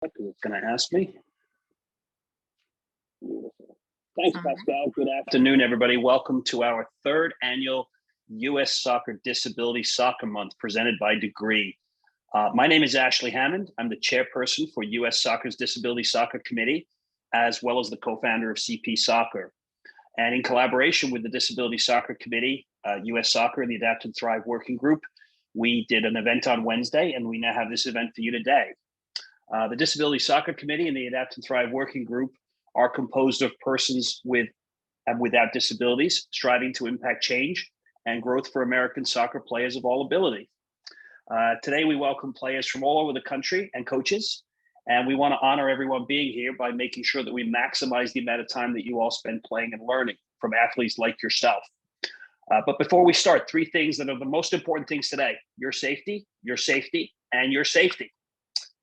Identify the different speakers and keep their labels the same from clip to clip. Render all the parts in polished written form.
Speaker 1: It's going to ask me. Thanks,
Speaker 2: All right.
Speaker 1: Pascal. Good afternoon, everybody. Welcome to our third annual U.S. Soccer Disability Soccer Month presented by Degree. My name is Ashley Hammond. I'm the chairperson for U.S. Soccer's Disability Soccer Committee, as well as the co-founder of CP Soccer. And in collaboration with the Disability Soccer Committee, U.S. Soccer, and the Adapt and Thrive Working Group, we did an event on Wednesday, and we now have this event for you today. The Disability Soccer Committee and the Adapt and Thrive Working Group are composed of persons with and without disabilities, striving to impact change and growth for American soccer players of all ability. Today, we welcome players from all over the country and coaches, and we want to honor everyone being here by making sure that we maximize the amount of time that you all spend playing and learning from athletes like yourself. But before we start, three things that are the most important things today: your safety, and your safety.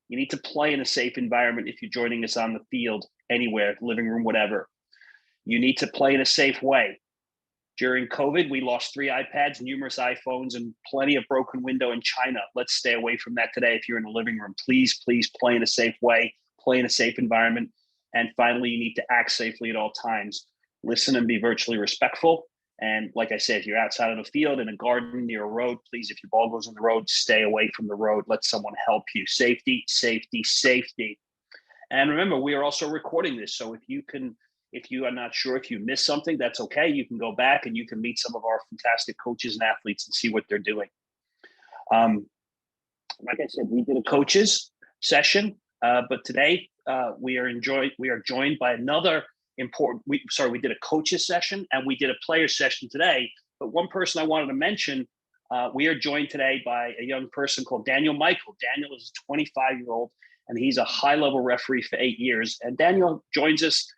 Speaker 1: You need to play in a safe environment if you're joining us on the field, anywhere, living room, whatever. You need to play in a safe way. During COVID, we lost 3 iPads, numerous iPhones, and plenty of broken window in China. Let's stay away from that today. If you're in the living room, please play in a safe way, play in a safe environment. And finally, you need to act safely at all times. Listen and be virtually respectful. And like I said, if you're outside of the field, in a garden, near a road, please, if your ball goes in the road, stay away from the road. Let someone help you. Safety, safety, safety. And remember, we are also recording this. So if you are not sure if you missed something, that's okay. You can go back and you can meet some of our fantastic coaches and athletes and see what they're doing. Like I said, we did a coaches session, but today we are joined by another important. We did a coaches session and we did a player session today. But one person I wanted to mention, we are joined today by a young person called Daniel Michael. Daniel is a 25-year-old, and he's a high-level referee for 8 years. And Daniel joins us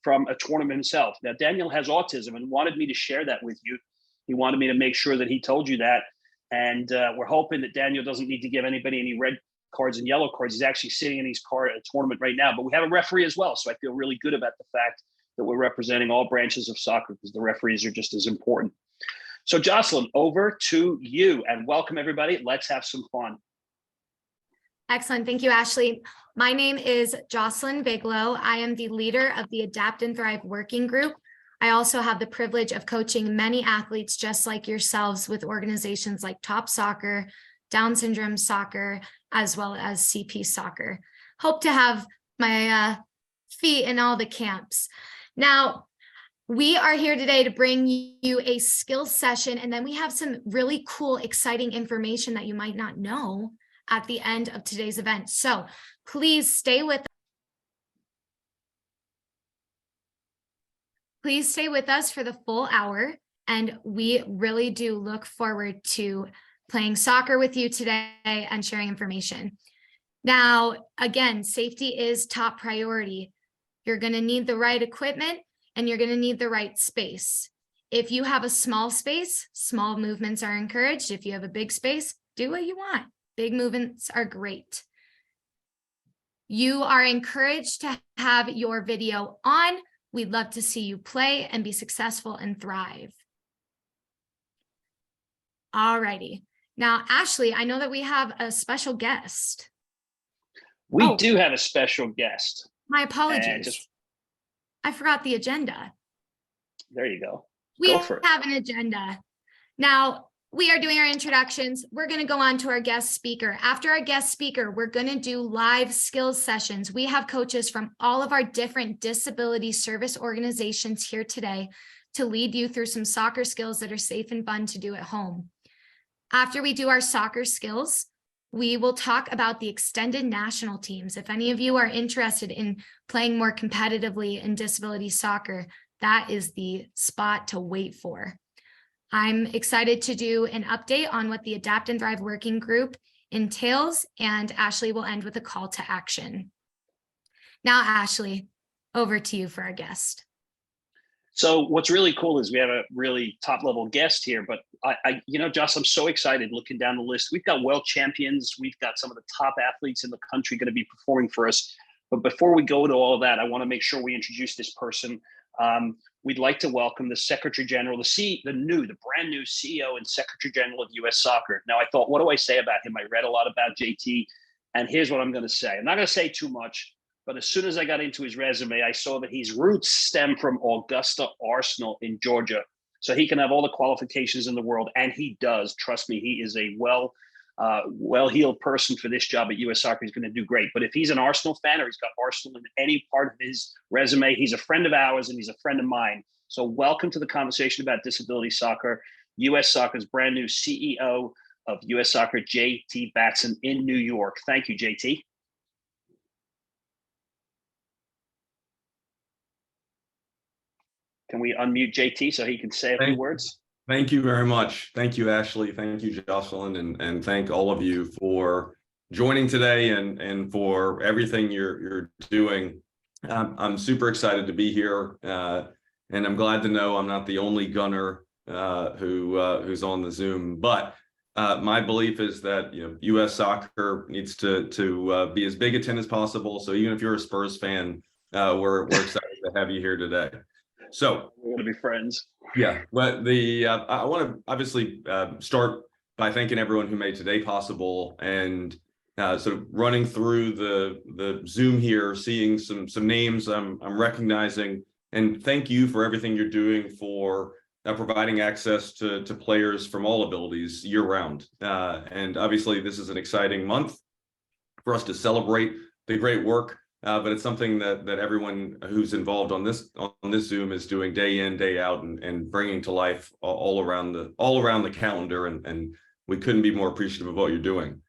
Speaker 1: from a tournament himself. Now, Daniel has autism and wanted me to share that with you. He wanted me to make sure that he told you that. And we're hoping that Daniel doesn't need to give anybody any red cards and yellow cards. He's actually sitting in his car at a tournament right now. But we have a referee as well. So I feel really good about the fact that we're representing all branches of soccer because the referees are just as important. So Jocelyn, over to you, and welcome everybody. Let's have some fun.
Speaker 2: Excellent. Thank you, Ashley. My name is Jocelyn Bigelow. I am the leader of the Adapt and Thrive Working Group. I also have the privilege of coaching many athletes just like yourselves with organizations like Top Soccer, Down Syndrome Soccer, as well as CP Soccer. Hope to have my feet in all the camps. Now, we are here today to bring you a skills session, and then we have some really cool, exciting information that you might not know at the end of today's event. So please stay with us for the full hour. And we really do look forward to playing soccer with you today and sharing information. Now, again, safety is top priority. You're going to need the right equipment and you're going to need the right space. If you have a small space, small movements are encouraged. If you have a big space, do what you want. Big movements are great. You are encouraged to have your video on. We'd love to see you play and be successful and thrive. All righty. Now, Ashley, I know that we have a special guest.
Speaker 1: We do have a special guest.
Speaker 2: My apologies. I forgot the agenda.
Speaker 1: There you go.
Speaker 2: We have an agenda. Now, we are doing our introductions. We're going to go on to our guest speaker. After our guest speaker, we're going to do live skills sessions. We have coaches from all of our different disability service organizations here today to lead you through some soccer skills that are safe and fun to do at home. After we do our soccer skills, we will talk about the extended national teams. If any of you are interested in playing more competitively in disability soccer, that is the spot to wait for. I'm excited to do an update on what the Adapt and Thrive Working Group entails, and Ashley will end with a call to action. Now, Ashley, over to you for our guest.
Speaker 1: So what's really cool is we have a really top level guest here, but Joss, I'm so excited looking down the list. We've got world champions. We've got some of the top athletes in the country going to be performing for us. But before we go to all of that, I want to make sure we introduce this person. We'd like to welcome the Secretary General, the brand new CEO and Secretary General of U.S. Soccer. Now, I thought, what do I say about him? I read a lot about JT. And here's what I'm going to say. I'm not going to say too much, but as soon as I got into his resume, I saw that his roots stem from Augusta Arsenal in Georgia. So he can have all the qualifications in the world, and he does. Trust me, he is a well-heeled person for this job at U.S. Soccer. He's going to do great. But if he's an Arsenal fan or he's got Arsenal in any part of his resume, he's a friend of ours and he's a friend of mine. So welcome to the conversation about disability soccer. U.S. Soccer's brand new CEO of U.S. Soccer, JT Batson in New York. Thank you, JT. Can we unmute JT so he can say a few words?
Speaker 3: Thank you very much. Thank you, Ashley. Thank you, Jocelyn, and thank all of you for joining today and for everything you're doing. I'm super excited to be here, and I'm glad to know I'm not the only gunner who's on the Zoom. But my belief is that U.S. Soccer needs to be as big a tent as possible. So even if you're a Spurs fan, we're excited to have you here today. So
Speaker 1: we're going to be friends.
Speaker 3: Yeah, but I want to obviously start by thanking everyone who made today possible, and sort of running through the Zoom here, seeing some names I'm recognizing, and thank you for everything you're doing for providing access to players from all abilities year round. And obviously, this is an exciting month for us to celebrate the great work. But it's something that everyone who's involved on this Zoom is doing day in, day out, and bringing to life all around the calendar. And we couldn't be more appreciative of what you're doing.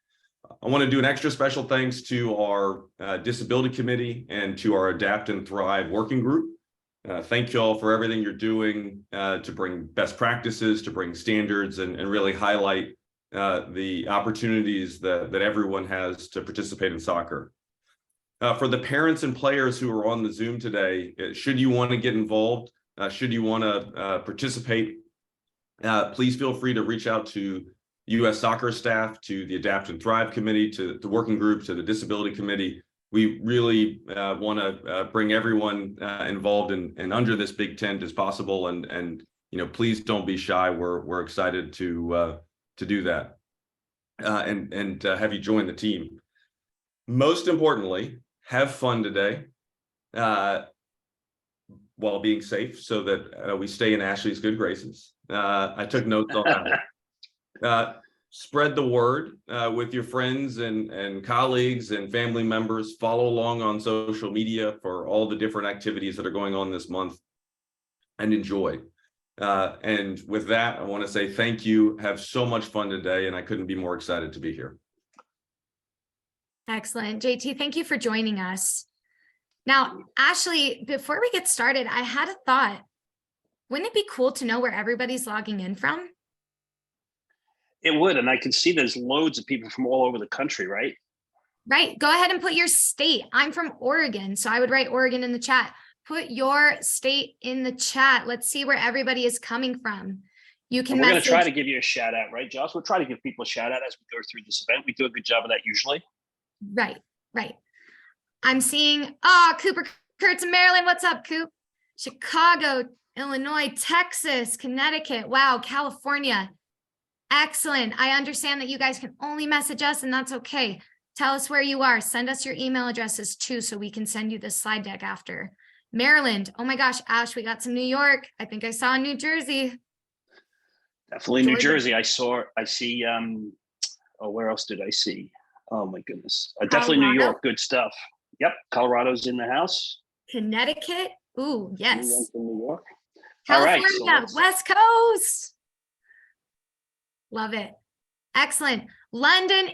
Speaker 3: I want to do an extra special thanks to our Disability Committee and to our Adapt and Thrive working group. Thank you all for everything you're doing to bring best practices, to bring standards, and really highlight the opportunities that everyone has to participate in soccer. For the parents and players who are on the Zoom today, should you want to get involved, should you want to participate, please feel free to reach out to U.S. Soccer staff, to the Adapt and Thrive Committee, to the working group, to the Disability Committee. We really want to bring everyone involved and under this big tent as possible. And please don't be shy. We're excited to do that and have you join the team. Most importantly, have fun today while being safe so that we stay in Ashley's good graces. I took notes on that. Spread the word with your friends and colleagues and family members. Follow along on social media for all the different activities that are going on this month, and enjoy. And with that, I want to say thank you. Have so much fun today, and I couldn't be more excited to be here.
Speaker 2: Excellent. JT, thank you for joining us. Now, Ashley, before we get started, I had a thought. Wouldn't it be cool to know where everybody's logging in from?
Speaker 1: It would, and I can see there's loads of people from all over the country, right?
Speaker 2: Right. Go ahead and put your state. I'm from Oregon, so I would write Oregon in the chat. Put your state in the chat. Let's see where everybody is coming from. You can
Speaker 1: We're going to try to give you a shout out, right, Josh? We'll try to give people a shout out as we go through this event. We do a good job of that usually.
Speaker 2: Right. I'm seeing, Cooper Kurtz in Maryland. What's up, Coop? Chicago, Illinois, Texas, Connecticut. Wow, California. Excellent. I understand that you guys can only message us, and that's okay. Tell us where you are. Send us your email addresses too, so we can send you this slide deck after. Maryland. Oh my gosh, Ash, we got some New York. I think I saw New Jersey.
Speaker 1: Definitely Georgia. New Jersey. I see, where else did I see? Oh my goodness. Definitely New York. Good stuff. Yep. Colorado's in the house.
Speaker 2: Connecticut. Ooh, yes.
Speaker 1: New York.
Speaker 2: California, all right, so West Coast. Love it. Excellent. London,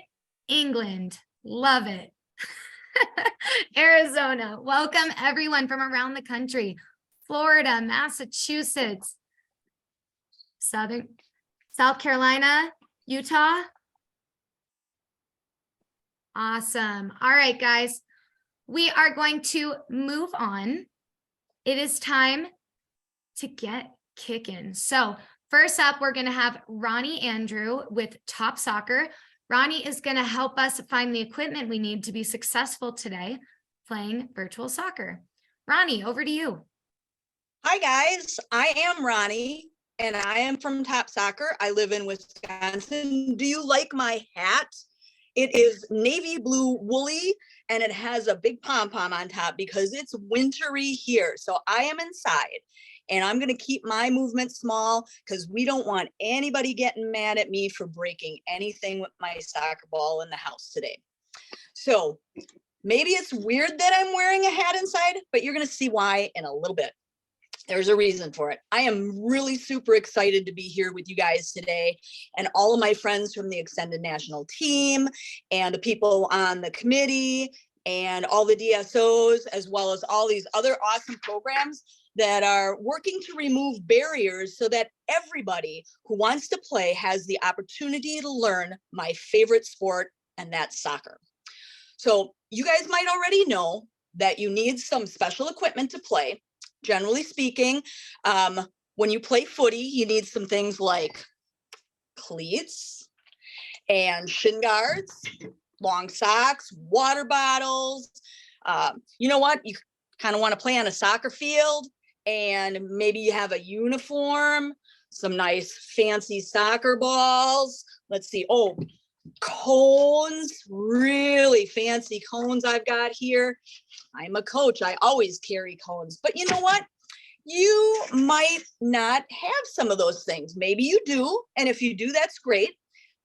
Speaker 2: England. Love it. Arizona. Welcome everyone from around the country. Florida, Massachusetts, South Carolina, Utah. Awesome. All right, guys, we are going to move on. It is time to get kicking. So first up, we're going to have Ronnie Andrew with Top Soccer. Ronnie is going to help us find the equipment we need to be successful today playing virtual soccer. Ronnie, over to you.
Speaker 4: Hi, guys. I am Ronnie, and I am from Top Soccer. I live in Wisconsin. Do you like my hat? It is navy blue woolly, and it has a big pom-pom on top because it's wintry here. So I am inside, and I'm going to keep my movement small because we don't want anybody getting mad at me for breaking anything with my soccer ball in the house today. So maybe it's weird that I'm wearing a hat inside, but you're going to see why in a little bit. There's a reason for it. I am really super excited to be here with you guys today, and all of my friends from the extended national team and the people on the committee and all the DSOs, as well as all these other awesome programs that are working to remove barriers so that everybody who wants to play has the opportunity to learn my favorite sport, and that's soccer. So you guys might already know that you need some special equipment to play. Generally speaking, when you play footy, you need some things like cleats and shin guards, long socks, water bottles. You know what? You kind of want to play on a soccer field, and maybe you have a uniform, some nice fancy soccer balls. Let's see. Oh, cones, really fancy cones I've got here. I'm a coach. I always carry cones. But you know what? You might not have some of those things. Maybe you do. And if you do, that's great.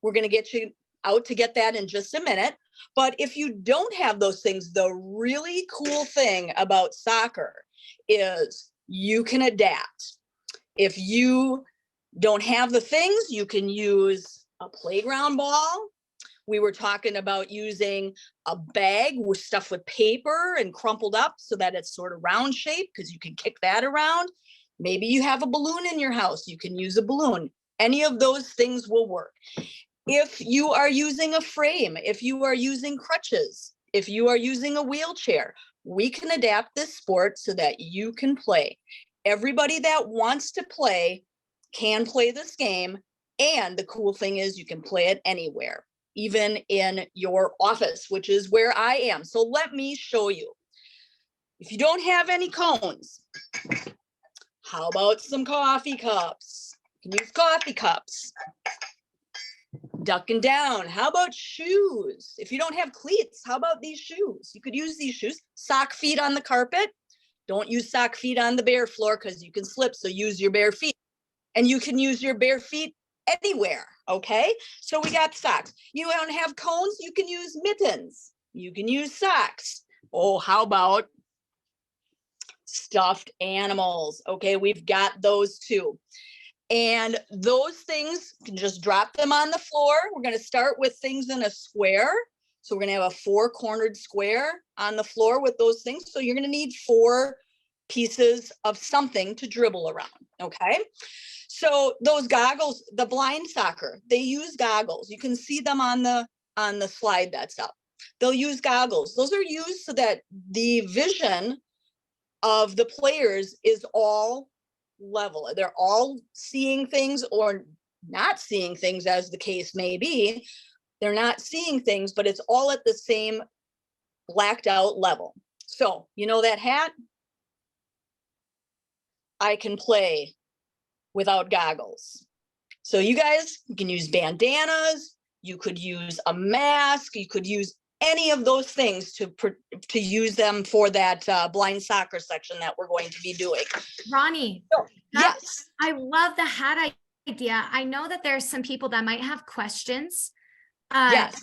Speaker 4: We're going to get you out to get that in just a minute. But if you don't have those things, the really cool thing about soccer is you can adapt. If you don't have the things, you can use a playground ball. We were talking about using a bag with stuff with paper and crumpled up so that it's sort of round shape, because you can kick that around. Maybe you have a balloon in your house. You can use a balloon. Any of those things will work. If you are using a frame, if you are using crutches, if you are using a wheelchair, we can adapt this sport so that you can play. Everybody that wants to play can play this game. And the cool thing is you can play it anywhere, even in your office, which is where I am. So let me show you. If you don't have any cones, how about some coffee cups? You can use coffee cups. Ducking down. How about shoes? If you don't have cleats, how about these shoes? You could use these shoes. Sock feet on the carpet. Don't use sock feet on the bare floor because you can slip, so use your bare feet. And you can use your bare feet anywhere, okay? So we got socks. You don't have cones, you can use mittens. You can use socks. Oh, how about stuffed animals? Okay, we've got those too. And those things, you can just drop them on the floor. We're gonna start with things in a square. So we're gonna have a 4-cornered square on the floor with those things. So you're gonna need 4 pieces of something to dribble around, okay? So those goggles, the blind soccer, they use goggles. You can see them on the slide that's up. They'll use goggles. Those are used so that the vision of the players is all level. They're all seeing things or not seeing things, as the case may be. They're not seeing things, but it's all at the same blacked out level. So, you know that hat? I can play without goggles. So you guys, you can use bandanas, you could use a mask, you could use any of those things to use them for that blind soccer section that we're going to be doing.
Speaker 2: Ronnie,
Speaker 4: So, yes.
Speaker 2: I love the hat idea. I know that there's some people that might have questions.
Speaker 4: Yes.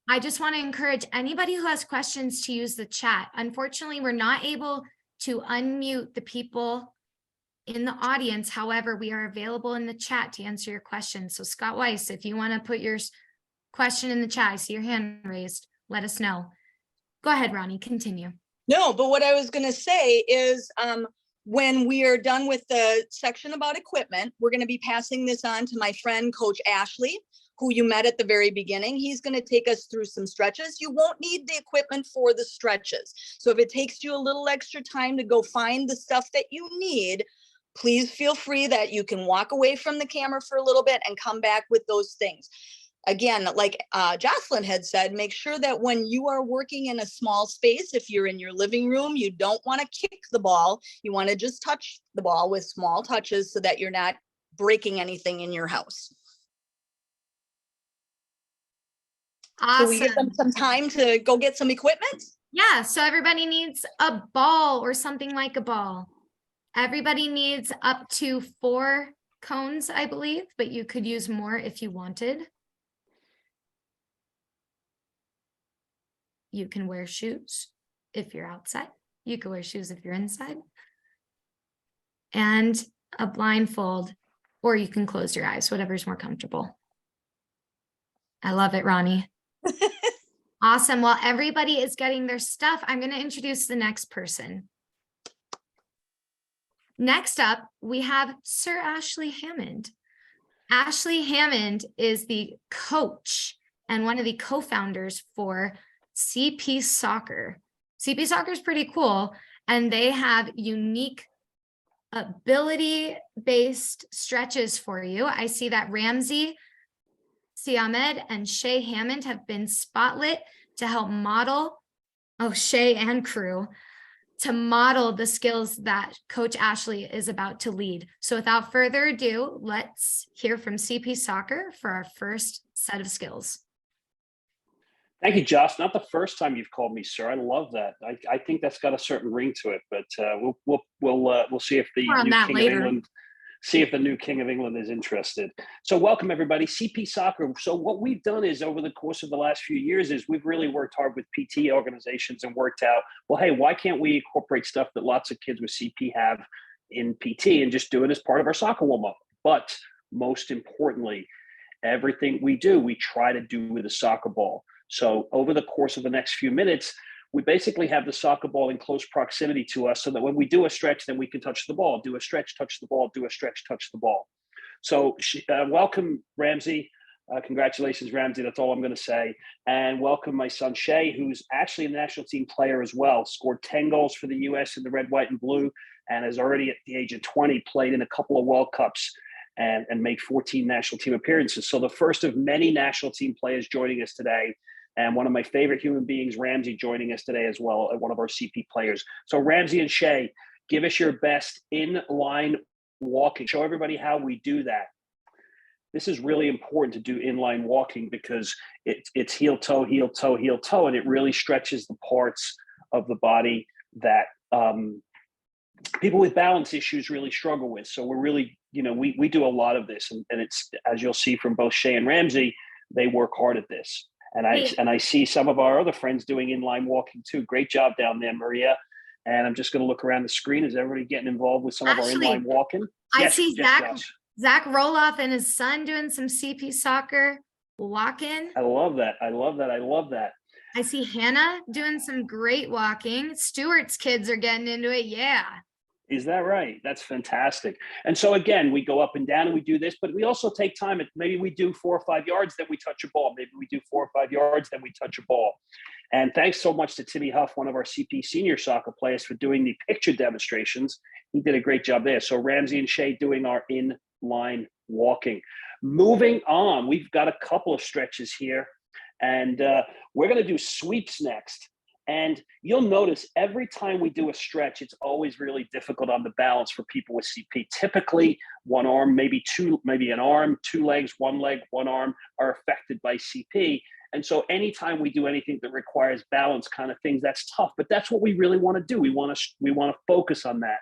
Speaker 2: I just want to encourage anybody who has questions to use the chat. Unfortunately, we're not able to unmute the people in the audience. However, we are available in the chat to answer your questions. So Scott Weiss, if you want to put your question in the chat, I see your hand raised, let us know. Go ahead, Ronnie, continue.
Speaker 4: No, but what I was going to say is when we are done with the section about equipment, we're going to be passing this on to my friend, Coach Ashley, who you met at the very beginning. He's going to take us through some stretches. You won't need the equipment for the stretches. So if it takes you a little extra time to go find the stuff that you need, please feel free that you can walk away from the camera for a little bit and come back with those things. Again, like Jocelyn had said, make sure that when you are working in a small space, if you're in your living room, you don't want to kick the ball. You want to just touch the ball with small touches so that you're not breaking anything in your house. So we give them
Speaker 2: Awesome.
Speaker 4: some time to go get some equipment?
Speaker 2: Yeah, so everybody needs a ball or something like a ball. Everybody needs up to 4 cones, I believe, but you could use more if you wanted. You can wear shoes if you're outside. You can wear shoes if you're inside. And a blindfold, or you can close your eyes, whatever's more comfortable. I love it, Ronnie. Awesome. While everybody is getting their stuff, I'm going to introduce the next person. Next up, we have Sir Ashley Hammond. Ashley Hammond is the coach and one of the co-founders for CP Soccer. CP Soccer is pretty cool, and they have unique ability-based stretches for you. I see that Ramsey Siamed and Shay Hammond have been spotlit to help model, Shay and crew, to model the skills that Coach Ashley is about to lead. So without further ado, let's hear from CP Soccer for our first set of skills.
Speaker 1: Thank you, Josh. Not the first time you've called me sir. I love that. I think that's got a certain ring to it. But we'll see if the
Speaker 2: More on
Speaker 1: new
Speaker 2: that
Speaker 1: King
Speaker 2: later.
Speaker 1: of England, see if the new King of England is interested. So welcome everybody, CP Soccer. So what we've done is over the course of the last few years is we've really worked hard with PT organizations and worked out, well, hey, why can't we incorporate stuff that lots of kids with CP have in PT and just do it as part of our soccer warm-up? But most importantly, everything we do, we try to do with a soccer ball. So over the course of the next few minutes, we basically have the soccer ball in close proximity to us so that when we do a stretch, then we can touch the ball, do a stretch, touch the ball, do a stretch, touch the ball. So welcome, Ramsey. Congratulations, Ramsey. That's all I'm going to say. And welcome my son, Shay, who's actually a national team player as well, scored 10 goals for the U.S. in the red, white, and blue, and has already at the age of 20 played in a couple of World Cups and made 14 national team appearances. So the first of many national team players joining us today. And one of my favorite human beings, Ramsey, joining us today as well, one of our CP players. So Ramsey and Shay, give us your best inline walking. Show everybody how we do that. This is really important to do inline walking because it's heel, toe, heel, toe, heel, toe, and it really stretches the parts of the body that people with balance issues really struggle with. So we're really, we do a lot of this, and it's, as you'll see from both Shay and Ramsey, they work hard at this. And I see some of our other friends doing inline walking too. Great job down there, Maria. And I'm just going to look around the screen. Is everybody getting involved with some of our inline walking?
Speaker 2: I see Zach Roloff and his son doing some CP Soccer walking.
Speaker 1: I love that. I love that. I love that.
Speaker 2: I see Hannah doing some great walking. Stewart's kids are getting into it. Yeah.
Speaker 1: Is that right? That's fantastic. And so again, we go up and down and we do this, but we also take time. Maybe we do 4 or 5 yards, then we touch a ball. Maybe we do 4 or 5 yards, then we touch a ball. And thanks so much to Timmy Huff, one of our CP senior soccer players, for doing the picture demonstrations. He did a great job there. So Ramsey and Shay doing our inline walking. Moving on, we've got a couple of stretches here, and we're going to do sweeps next. And you'll notice every time we do a stretch, it's always really difficult on the balance for people with CP. Typically, one arm, maybe an arm, 2 legs, 1 leg, 1 arm are affected by CP. And so anytime we do anything that requires balance kind of things, that's tough. But that's what we really want to do. We want to focus on that.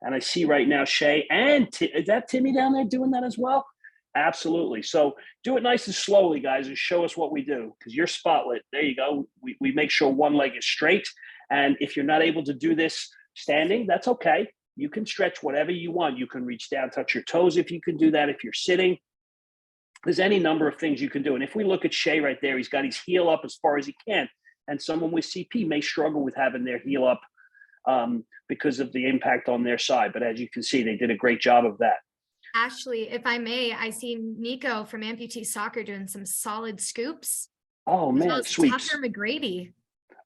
Speaker 1: And I see right now Shay and is that Timmy down there doing that as well? Absolutely. So do it nice and slowly, guys, and show us what we do, because you're spotlit. There you go. We make sure 1 leg is straight. And if you're not able to do this standing, that's okay. You can stretch whatever you want. You can reach down, touch your toes if you can do that. If you're sitting, there's any number of things you can do. And if we look at Shay right there, he's got his heel up as far as he can. And someone with CP may struggle with having their heel up because of the impact on their side. But as you can see, they did a great job of that.
Speaker 2: Ashley, if I may, I see Nico from Amputee Soccer doing some solid scoops.
Speaker 1: Oh man, sweeps.
Speaker 2: Tucker McGrady.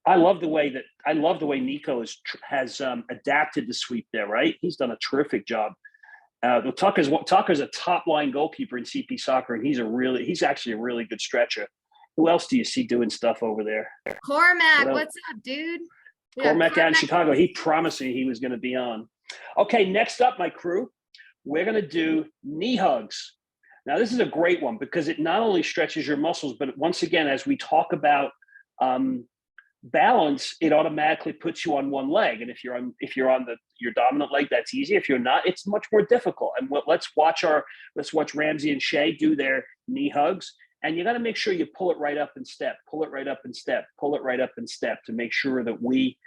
Speaker 1: I love the way Nico has adapted the sweep there. Right, he's done a terrific job. Tucker's a top line goalkeeper in CP Soccer, and he's actually a really good stretcher. Who else do you see doing stuff over there?
Speaker 2: Cormac, what's up, dude?
Speaker 1: Cormac out in Chicago. He promised me he was going to be on. Okay, next up, my crew. We're going to do knee hugs. Now, this is a great one because it not only stretches your muscles, but once again, as we talk about balance, it automatically puts you on one leg. And if you're on your dominant leg, that's easy. If you're not, it's much more difficult. And let's watch Ramsey and Shay do their knee hugs. And you got to make sure you pull it right up and step, pull it right up and step, pull it right up and step to make sure that we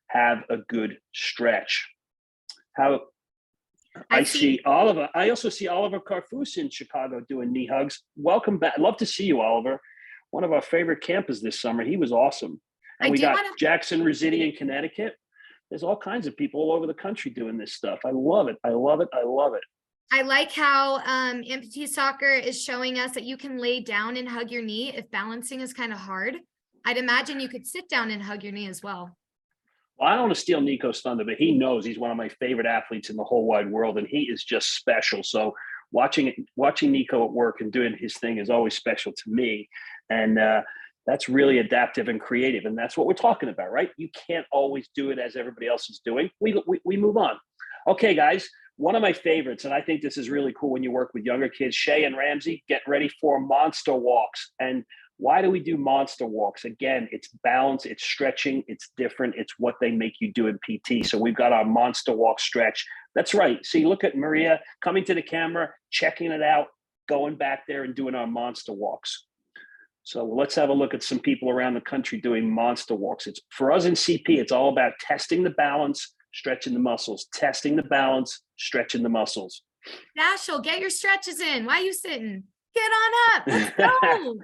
Speaker 1: have a good stretch. I see Oliver. I also see Oliver Carfus in Chicago doing knee hugs. Welcome back. Love to see you, Oliver. One of our favorite campers this summer. He was awesome. And we got Jackson Rossetti in Connecticut. There's all kinds of people all over the country doing this stuff. I love it. I love it. I love it.
Speaker 2: I like how Amputee Soccer is showing us that you can lay down and hug your knee if balancing is kind of hard. I'd imagine you could sit down and hug your knee as well.
Speaker 1: Well, I don't want to steal Nico's thunder, but he knows he's one of my favorite athletes in the whole wide world, and he is just special. So watching Nico at work and doing his thing is always special to me. And that's really adaptive and creative. And that's what we're talking about, right? You can't always do it as everybody else is doing. We move on. Okay, guys, one of my favorites, and I think this is really cool when you work with younger kids, Shay and Ramsey, get ready for monster walks. And why do we do monster walks? Again, it's balance, it's stretching, it's different. It's what they make you do in PT. So we've got our monster walk stretch. That's right. See, look at Maria coming to the camera, checking it out, going back there and doing our monster walks. So let's have a look at some people around the country doing monster walks. It's for us in CP, it's all about testing the balance, stretching the muscles, testing the balance, stretching the muscles.
Speaker 2: Dashel, get your stretches in. Why are you sitting? Get on up. Let's go.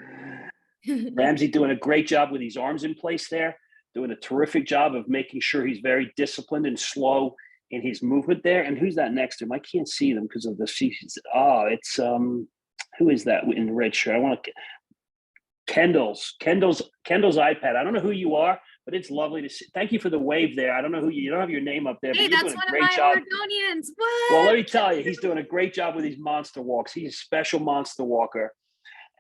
Speaker 1: Ramsey doing a great job with his arms in place there, doing a terrific job of making sure he's very disciplined and slow in his movement there. And who's that next to him? I can't see them because of the seasons. Oh, it's who is that in the red shirt? I want to Kendall's iPad. I don't know who you are, but it's lovely to see. Thank you for the wave there. I don't know who you don't have your name up there.
Speaker 2: Hey,
Speaker 1: but you're
Speaker 2: that's
Speaker 1: doing
Speaker 2: one
Speaker 1: a great
Speaker 2: of my
Speaker 1: job.
Speaker 2: Oregonians. What?
Speaker 1: Well, let me tell you, he's doing a great job with these monster walks. He's a special monster walker.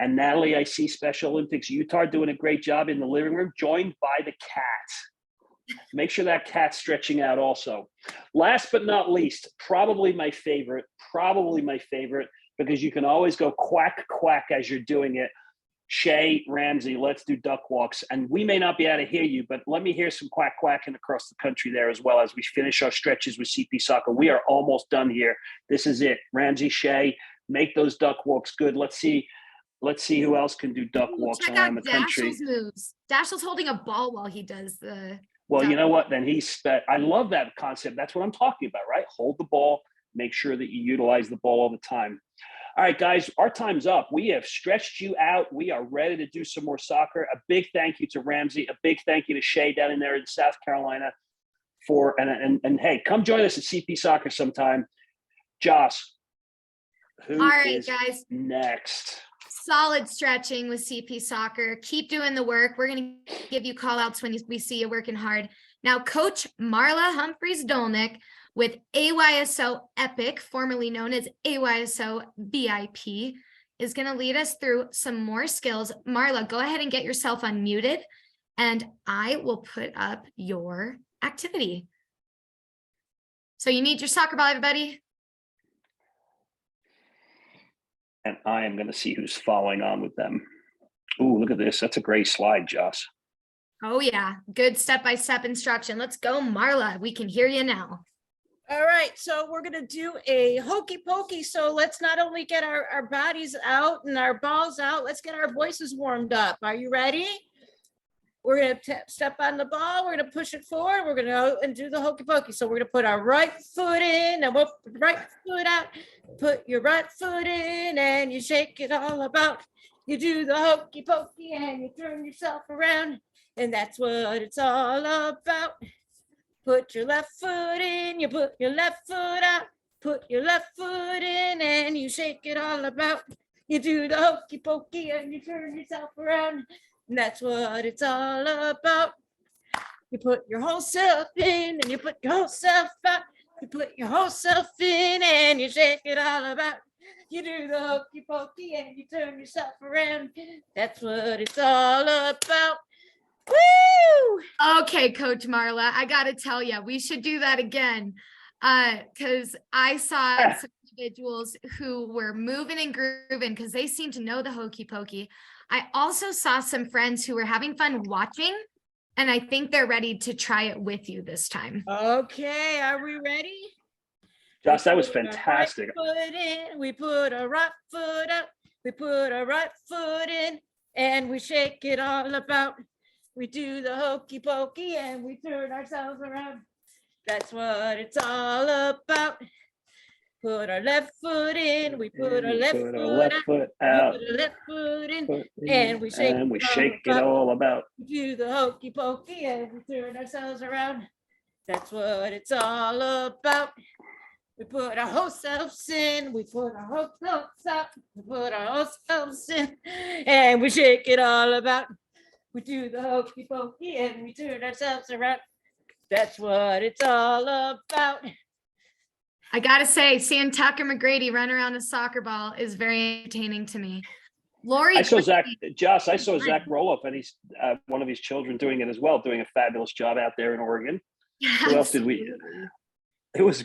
Speaker 1: And Natalie, I see Special Olympics Utah doing a great job in the living room, joined by the cat. Make sure that cat's stretching out also. Last but not least, probably my favorite, because you can always go quack, quack as you're doing it. Shay, Ramsey, let's do duck walks. And we may not be able to hear you, but let me hear some quack quacking across the country there as well as we finish our stretches with CP Soccer. We are almost done here. This is it. Ramsey, Shay, make those duck walks good. Let's see who else can do duck walks around the country.
Speaker 2: Dashel's moves. Dashel's holding a ball while he does the.
Speaker 1: Well, you know what? Then I love that concept. That's what I'm talking about, right? Hold the ball. Make sure that you utilize the ball all the time. All right, guys, our time's up. We have stretched you out. We are ready to do some more soccer. A big thank you to Ramsey. A big thank you to Shay down in there in South Carolina and hey, come join us at CP Soccer sometime. Josh, who
Speaker 2: all right,
Speaker 1: is
Speaker 2: guys.
Speaker 1: next?
Speaker 2: Solid stretching with CP Soccer. Keep doing the work. We're going to give you call outs when we see you working hard. Now, Coach Marla Humphreys-Dolnick with AYSO Epic, formerly known as AYSO BIP, is going to lead us through some more skills. Marla, go ahead and get yourself unmuted, and I will put up your activity. So you need your soccer ball, everybody.
Speaker 1: And I am going to see who's following on with them. Ooh, look at this. That's a great slide, Joss.
Speaker 2: Oh, yeah. Good step-by-step instruction. Let's go, Marla. We can hear you now.
Speaker 5: All right, so we're going to do a hokey pokey. So let's not only get our bodies out and our balls out, let's get our voices warmed up. Are you ready? We're going to step on the ball. We're going to push it forward. We're going to go and do the hokey pokey. So we're going to put our right foot in and we'll put the right foot out. Put your right foot in and you shake it all about. You do the hokey pokey and you turn yourself around. And that's what it's all about. Put your left foot in, you put your left foot out. Put your left foot in and you shake it all about. You do the hokey pokey and you turn yourself around. And that's what it's all about. You put your whole self in and you put your whole self out. You put your whole self in and you shake it all about. You do the hokey pokey and you turn yourself around. That's what it's all about. Woo!
Speaker 2: Okay, Coach Marla, I got to tell you, we should do that again because I saw some individuals who were moving and grooving because they seem to know the hokey pokey. I also saw some friends who were having fun watching, and I think they're ready to try it with you this time.
Speaker 5: Okay, are we ready?
Speaker 1: Josh, that was
Speaker 5: We put our right
Speaker 1: fantastic.
Speaker 5: foot in, we put our right foot out, we put our right foot in, and we shake it all about. We do the hokey pokey and we turn ourselves around. That's what it's all about. Put our left foot in, we put our left
Speaker 1: Put our
Speaker 5: foot
Speaker 1: left
Speaker 5: out,
Speaker 1: foot
Speaker 5: we
Speaker 1: out.
Speaker 5: put our left foot in,
Speaker 1: Foot
Speaker 5: and we shake
Speaker 1: and we
Speaker 5: it all
Speaker 1: shake it
Speaker 5: about.
Speaker 1: all about.
Speaker 5: We do the hokey pokey and we turn ourselves around. That's what it's all about. We put our whole selves in, we put our whole selves out, we put our whole selves in, and we shake it all about. We do the hokey pokey and we turn ourselves around. That's what it's all about.
Speaker 2: I gotta say, seeing Tucker McGrady run around a soccer ball is very entertaining to me. Lori,
Speaker 1: I saw Zach,
Speaker 2: Brady-
Speaker 1: Josh, I saw Zach Roloff and he's one of his children doing it as well, doing a fabulous job out there in Oregon. Who else did we?
Speaker 2: Absolutely.
Speaker 1: It was.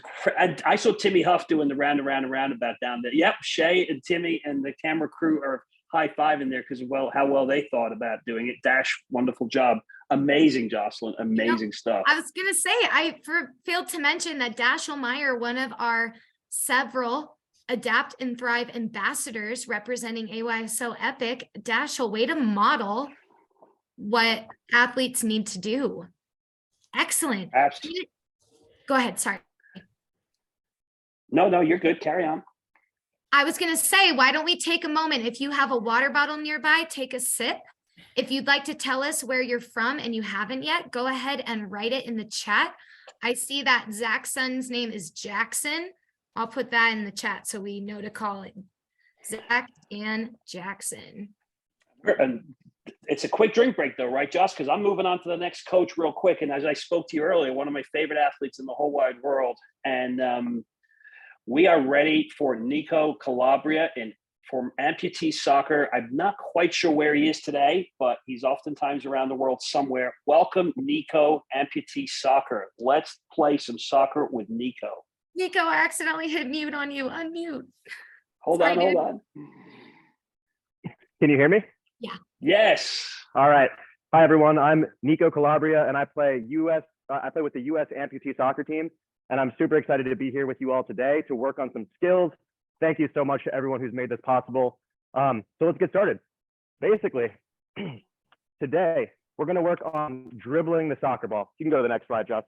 Speaker 1: I saw Timmy Huff doing the round and round and roundabout down there. Yep, Shay and Timmy and the camera crew are high fiving there because how well they thought about doing it. Dash, wonderful job, amazing, Jocelyn, amazing stuff.
Speaker 2: I was gonna say, failed to mention that Dashiell Meyer, one of our several Adapt and Thrive ambassadors representing AYSO Epic. Dashiell, way to model what athletes need to do. Excellent.
Speaker 1: Absolutely.
Speaker 2: Go ahead, sorry.
Speaker 1: No, you're good. Carry on.
Speaker 2: I was gonna say, why don't we take a moment? If you have a water bottle nearby, take a sip. If you'd like to tell us where you're from and you haven't yet, go ahead and write it in the chat. I see that Zach's son's name is Jackson. I'll put that in the chat so we know to call it Zach and Jackson.
Speaker 1: And it's a quick drink break though, right, Josh? Because I'm moving on to the next coach real quick. And as I spoke to you earlier, one of my favorite athletes in the whole wide world. And we are ready for Nico Calabria for amputee soccer. I'm not quite sure where he is today, but he's oftentimes around the world somewhere. Welcome, Nico, amputee soccer. Let's play some soccer with Nico.
Speaker 2: Nico, I accidentally hit mute on you. Unmute.
Speaker 1: Hold
Speaker 2: Sorry,
Speaker 1: on.
Speaker 2: dude.
Speaker 6: Can you hear me?
Speaker 1: Yes.
Speaker 6: All right. Hi, everyone. I'm Nico Calabria, and I play with the U.S. amputee soccer team, and I'm super excited to be here with you all today to work on some skills. Thank you so much to everyone who's made this possible. So let's get started. Basically, today, we're going to work on dribbling the soccer ball. You can go to the next slide, Josh.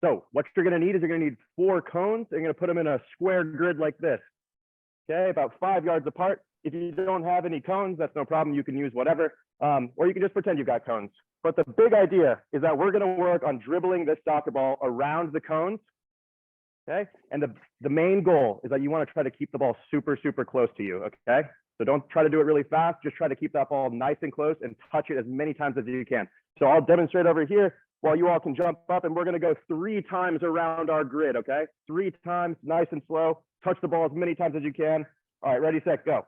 Speaker 6: So what you're going to need is you're going to need 4 cones. And you're going to put them in a square grid like this. Okay, about 5 yards apart. If you don't have any cones, that's no problem. You can use whatever, or you can just pretend you've got cones. But the big idea is that we're going to work on dribbling this soccer ball around the cones. Okay, and the main goal is that you want to try to keep the ball super, super close to you. Okay, so don't try to do it really fast. Just try to keep that ball nice and close and touch it as many times as you can. So I'll demonstrate over here while you all can jump up, and we're going to go 3 times around our grid. Okay, 3 times, nice and slow. Touch the ball as many times as you can. All right, ready, set, go.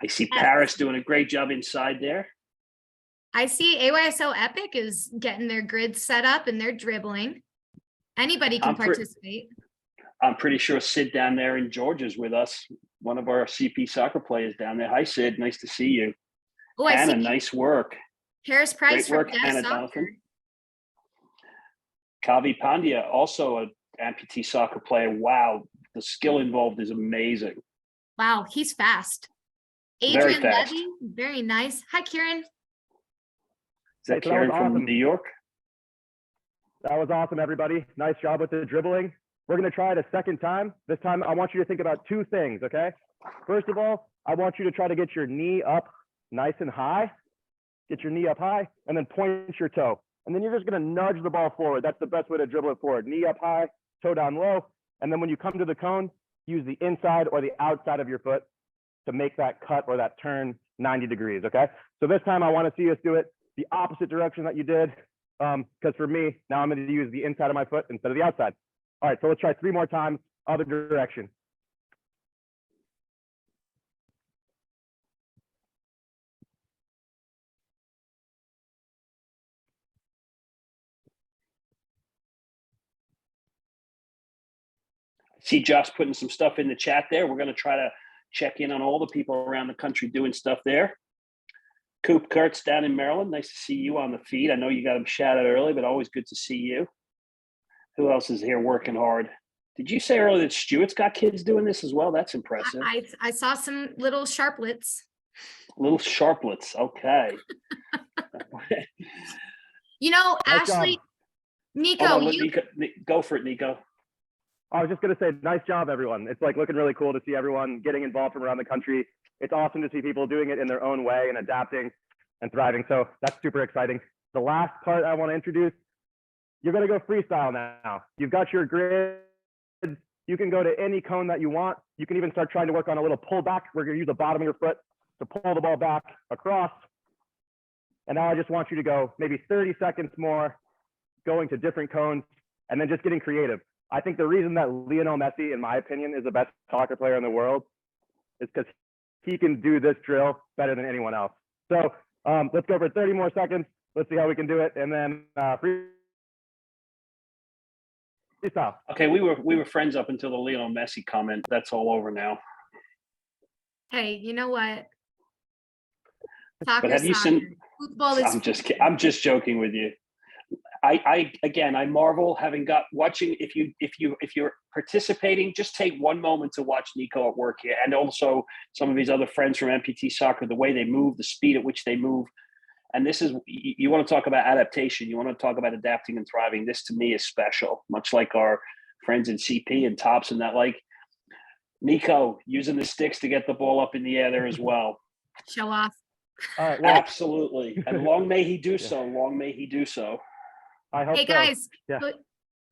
Speaker 1: I see Paris doing a great job inside there.
Speaker 2: I see AYSO Epic is getting their grid set up and they're dribbling. Anybody can participate.
Speaker 1: I'm pretty sure Sid down there in Georgia's with us, one of our CP soccer players down there. Hi, Sid. Nice to see you.
Speaker 2: Oh, I
Speaker 1: Hannah,
Speaker 2: see
Speaker 1: nice work.
Speaker 2: Harris Price
Speaker 1: Great work,
Speaker 2: from
Speaker 1: Hannah
Speaker 2: Deaf Soccer.
Speaker 1: Donovan. Kavi Pandya, also an amputee soccer player. Wow, the skill involved is amazing.
Speaker 2: Wow, he's fast.
Speaker 1: Very
Speaker 2: Adrian
Speaker 1: fast.
Speaker 2: Levy, very nice. Hi, Kieran.
Speaker 1: Is that
Speaker 6: Hey, so that was
Speaker 1: Kieran from
Speaker 6: awesome.
Speaker 1: New York?
Speaker 6: That was awesome, everybody. Nice job with the dribbling. We're going to try it a second time. This time, I want you to think about 2 things, okay? First of all, I want you to try to get your knee up nice and high. Get your knee up high, and then point your toe. And then you're just going to nudge the ball forward. That's the best way to dribble it forward. Knee up high, toe down low. And then when you come to the cone, use the inside or the outside of your foot to make that cut or that turn 90 degrees, okay? So this time, I want to see us do it the opposite direction that you did. Because for me, now I'm going to use the inside of my foot instead of the outside. All right, so let's try 3 more times, other direction.
Speaker 1: See Josh putting some stuff in the chat there. We're going to try to check in on all the people around the country doing stuff there. Coop Kurtz down in Maryland. Nice to see you on the feed. I know you got him shouted early, but always good to see you. Who else is here working hard? Did you say earlier that Stewart's got kids doing this as well? That's impressive.
Speaker 2: I saw some little sharplets.
Speaker 1: Little sharplets. Okay.
Speaker 2: You know,
Speaker 6: Nice job.
Speaker 2: Ashley, Nico,
Speaker 1: Hold on, let
Speaker 2: you,
Speaker 1: Nico, go for it, Nico.
Speaker 6: I was just going to say, nice job, everyone. It's like looking really cool to see everyone getting involved from around the country. It's awesome to see people doing it in their own way and adapting and thriving. So that's super exciting. The last part I want to introduce, you're going to go freestyle now. You've got your grids. You can go to any cone that you want. You can even start trying to work on a little pullback. We're going to use the bottom of your foot to pull the ball back across. And now I just want you to go maybe 30 seconds more, going to different cones, and then just getting creative. I think the reason that Lionel Messi, in my opinion, is the best soccer player in the world is because he can do this drill better than anyone else. So let's go for 30 more seconds. Let's see how we can do it. And then freestyle.
Speaker 1: Okay, we were friends up until the Lionel Messi comment. That's all over now.
Speaker 2: hey, you know what?
Speaker 1: But
Speaker 2: Soccer,
Speaker 1: have you
Speaker 2: soccer.
Speaker 1: seen?
Speaker 2: Football is
Speaker 1: I'm just joking with you. I marvel having watching. If you're participating, just take one moment to watch Nico at work here, and also some of his other friends from MPT Soccer, the way they move, the speed at which they move. And this is, you want to talk about adaptation. You want to talk about adapting and thriving. This to me is special, much like our friends in CP and Tops and that. Like Nico using the sticks to get the ball up in the air there as well.
Speaker 2: show off.
Speaker 6: All right. Well,
Speaker 1: Absolutely. And long may he do so. Long may he do so.
Speaker 6: I hope
Speaker 2: Hey
Speaker 6: so.
Speaker 2: guys,
Speaker 6: Yeah.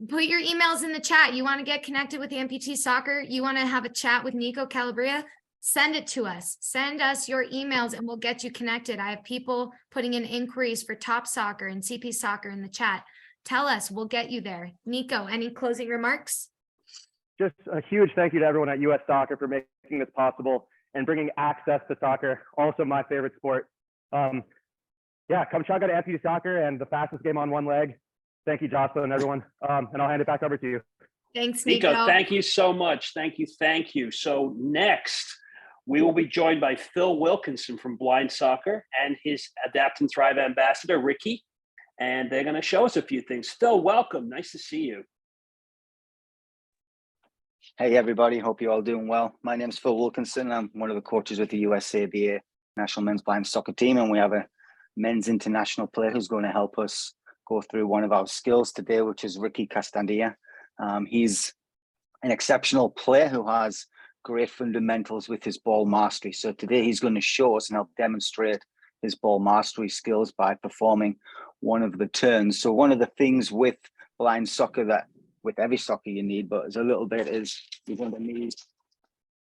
Speaker 2: put your emails in the chat. You want to get connected with MPT Soccer? You want to have a chat with Nico Calabria? Send it to us. Send us your emails and we'll get you connected. I have people putting in inquiries for Top Soccer and CP Soccer in the chat. Tell us, we'll get you there. Nico, any closing remarks?
Speaker 6: Just a huge thank you to everyone at US Soccer for making this possible and bringing access to soccer, also my favorite sport. Yeah, come check out MPT Soccer and the fastest game on one leg. Thank you, Jocelyn and everyone. And I'll hand it back over to you.
Speaker 2: Thanks, Nico.
Speaker 1: Nico, thank you so much. Thank you. Thank you. So next, we will be joined by Phil Wilkinson from Blind Soccer and his Adapt and Thrive ambassador, Ricky. And they're going to show us a few things. Phil, welcome. Nice to see you.
Speaker 7: Hey everybody, hope you're all doing well. My name is Phil Wilkinson. I'm one of the coaches with the USABA National Men's Blind Soccer Team, and we have a men's international player who's going to help us go through one of our skills today, which is Ricky Castandilla. He's an exceptional player who has great fundamentals with his ball mastery. So today he's going to show us and help demonstrate his ball mastery skills by performing one of the turns. So one of the things with blind soccer that with every soccer you need, but as a little bit is you're going to need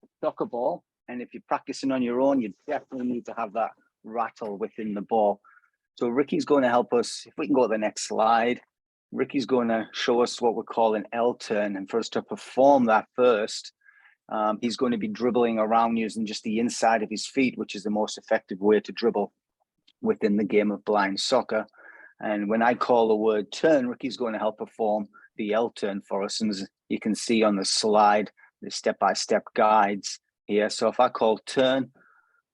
Speaker 7: a soccer ball. And if you're practicing on your own, you definitely need to have that rattle within the ball. So Ricky's going to help us. If we can go to the next slide, Ricky's going to show us what we call an L turn. And for us to perform that first, he's going to be dribbling around using just the inside of his feet, which is the most effective way to dribble within the game of blind soccer. And when I call the word turn, Ricky's going to help perform the L turn for us. And as you can see on the slide, the step-by-step guides here. So if I call turn,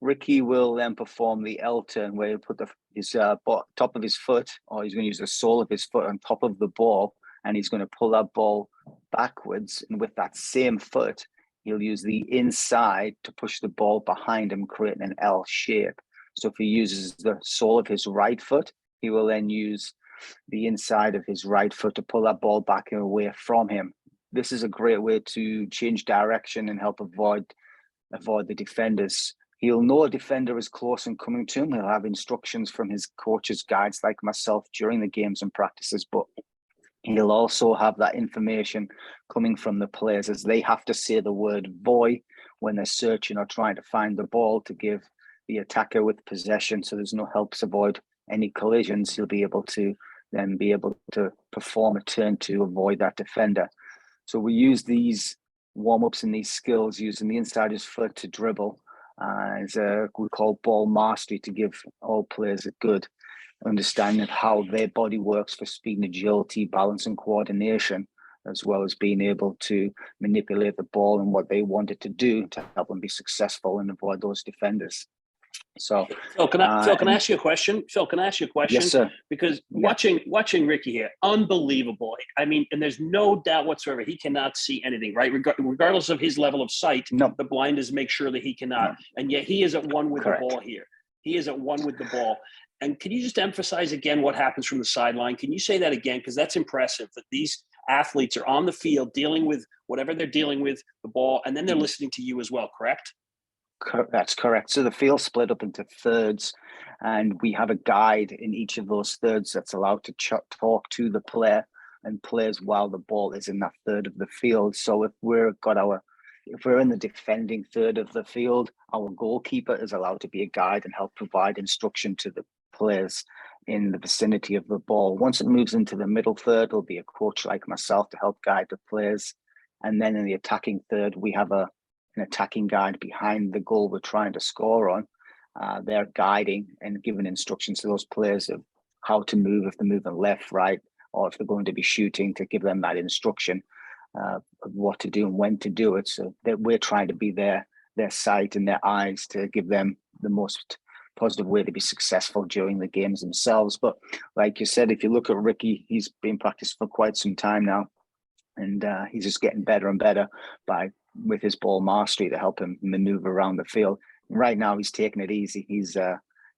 Speaker 7: Ricky will then perform the L turn where he'll put his top of his foot, or he's going to use the sole of his foot on top of the ball, and he's going to pull that ball backwards. And with that same foot, he'll use the inside to push the ball behind him, creating an L shape. So if he uses the sole of his right foot, he will then use the inside of his right foot to pull that ball back and away from him. This is a great way to change direction and help avoid the defenders. He'll know a defender is close and coming to him. He'll have instructions from his coaches, guides like myself during the games and practices, but he'll also have that information coming from the players as they have to say the word voy when they're searching or trying to find the ball to give the attacker with possession. So there's no helps avoid any collisions. He'll be able to then perform a turn to avoid that defender. So we use these warm-ups and these skills using the inside of his foot to dribble as we call ball mastery, to give all players a good understanding of how their body works for speed and agility, balance and coordination, as well as being able to manipulate the ball and what they want it to do to help them be successful and avoid those defenders. So,
Speaker 1: Phil, can I
Speaker 7: and-
Speaker 1: ask you a question? Phil, can I ask you a question?
Speaker 7: yes, sir.
Speaker 1: Because
Speaker 7: Yeah.
Speaker 1: watching Ricky here, unbelievable. I mean, and there's no doubt whatsoever he cannot see anything, right? Regardless of his level of sight,
Speaker 7: No,
Speaker 1: the blinders make sure that he cannot.
Speaker 7: No.
Speaker 1: And yet he is at one with
Speaker 7: Correct.
Speaker 1: the ball here. He is at one with the ball. And can you just emphasize again what happens from the sideline? Can you say that again? Because that's impressive that these athletes are on the field dealing with whatever they're dealing with, the ball, and then they're listening to you as well, correct?
Speaker 7: That's correct. So the field's split up into thirds, and we have a guide in each of those thirds that's allowed to talk to the player and plays while the ball is in that third of the field. So if we're in the defending third of the field, our goalkeeper is allowed to be a guide and help provide instruction to the players in the vicinity of the ball. Once it moves into the middle third, there'll be a coach like myself to help guide the players. And then in the attacking third, we have an attacking guide behind the goal we're trying to score on. They're guiding and giving instructions to those players of how to move, if they're moving left, right, or if they're going to be shooting, to give them that instruction of what to do and when to do it. So that we're trying to be their sight and their eyes to give them the most positive way to be successful during the games themselves. But like you said, if you look at Ricky, he's been practicing for quite some time now, and he's just getting better and better with his ball mastery to help him maneuver around the field. Right now, he's taking it easy. He's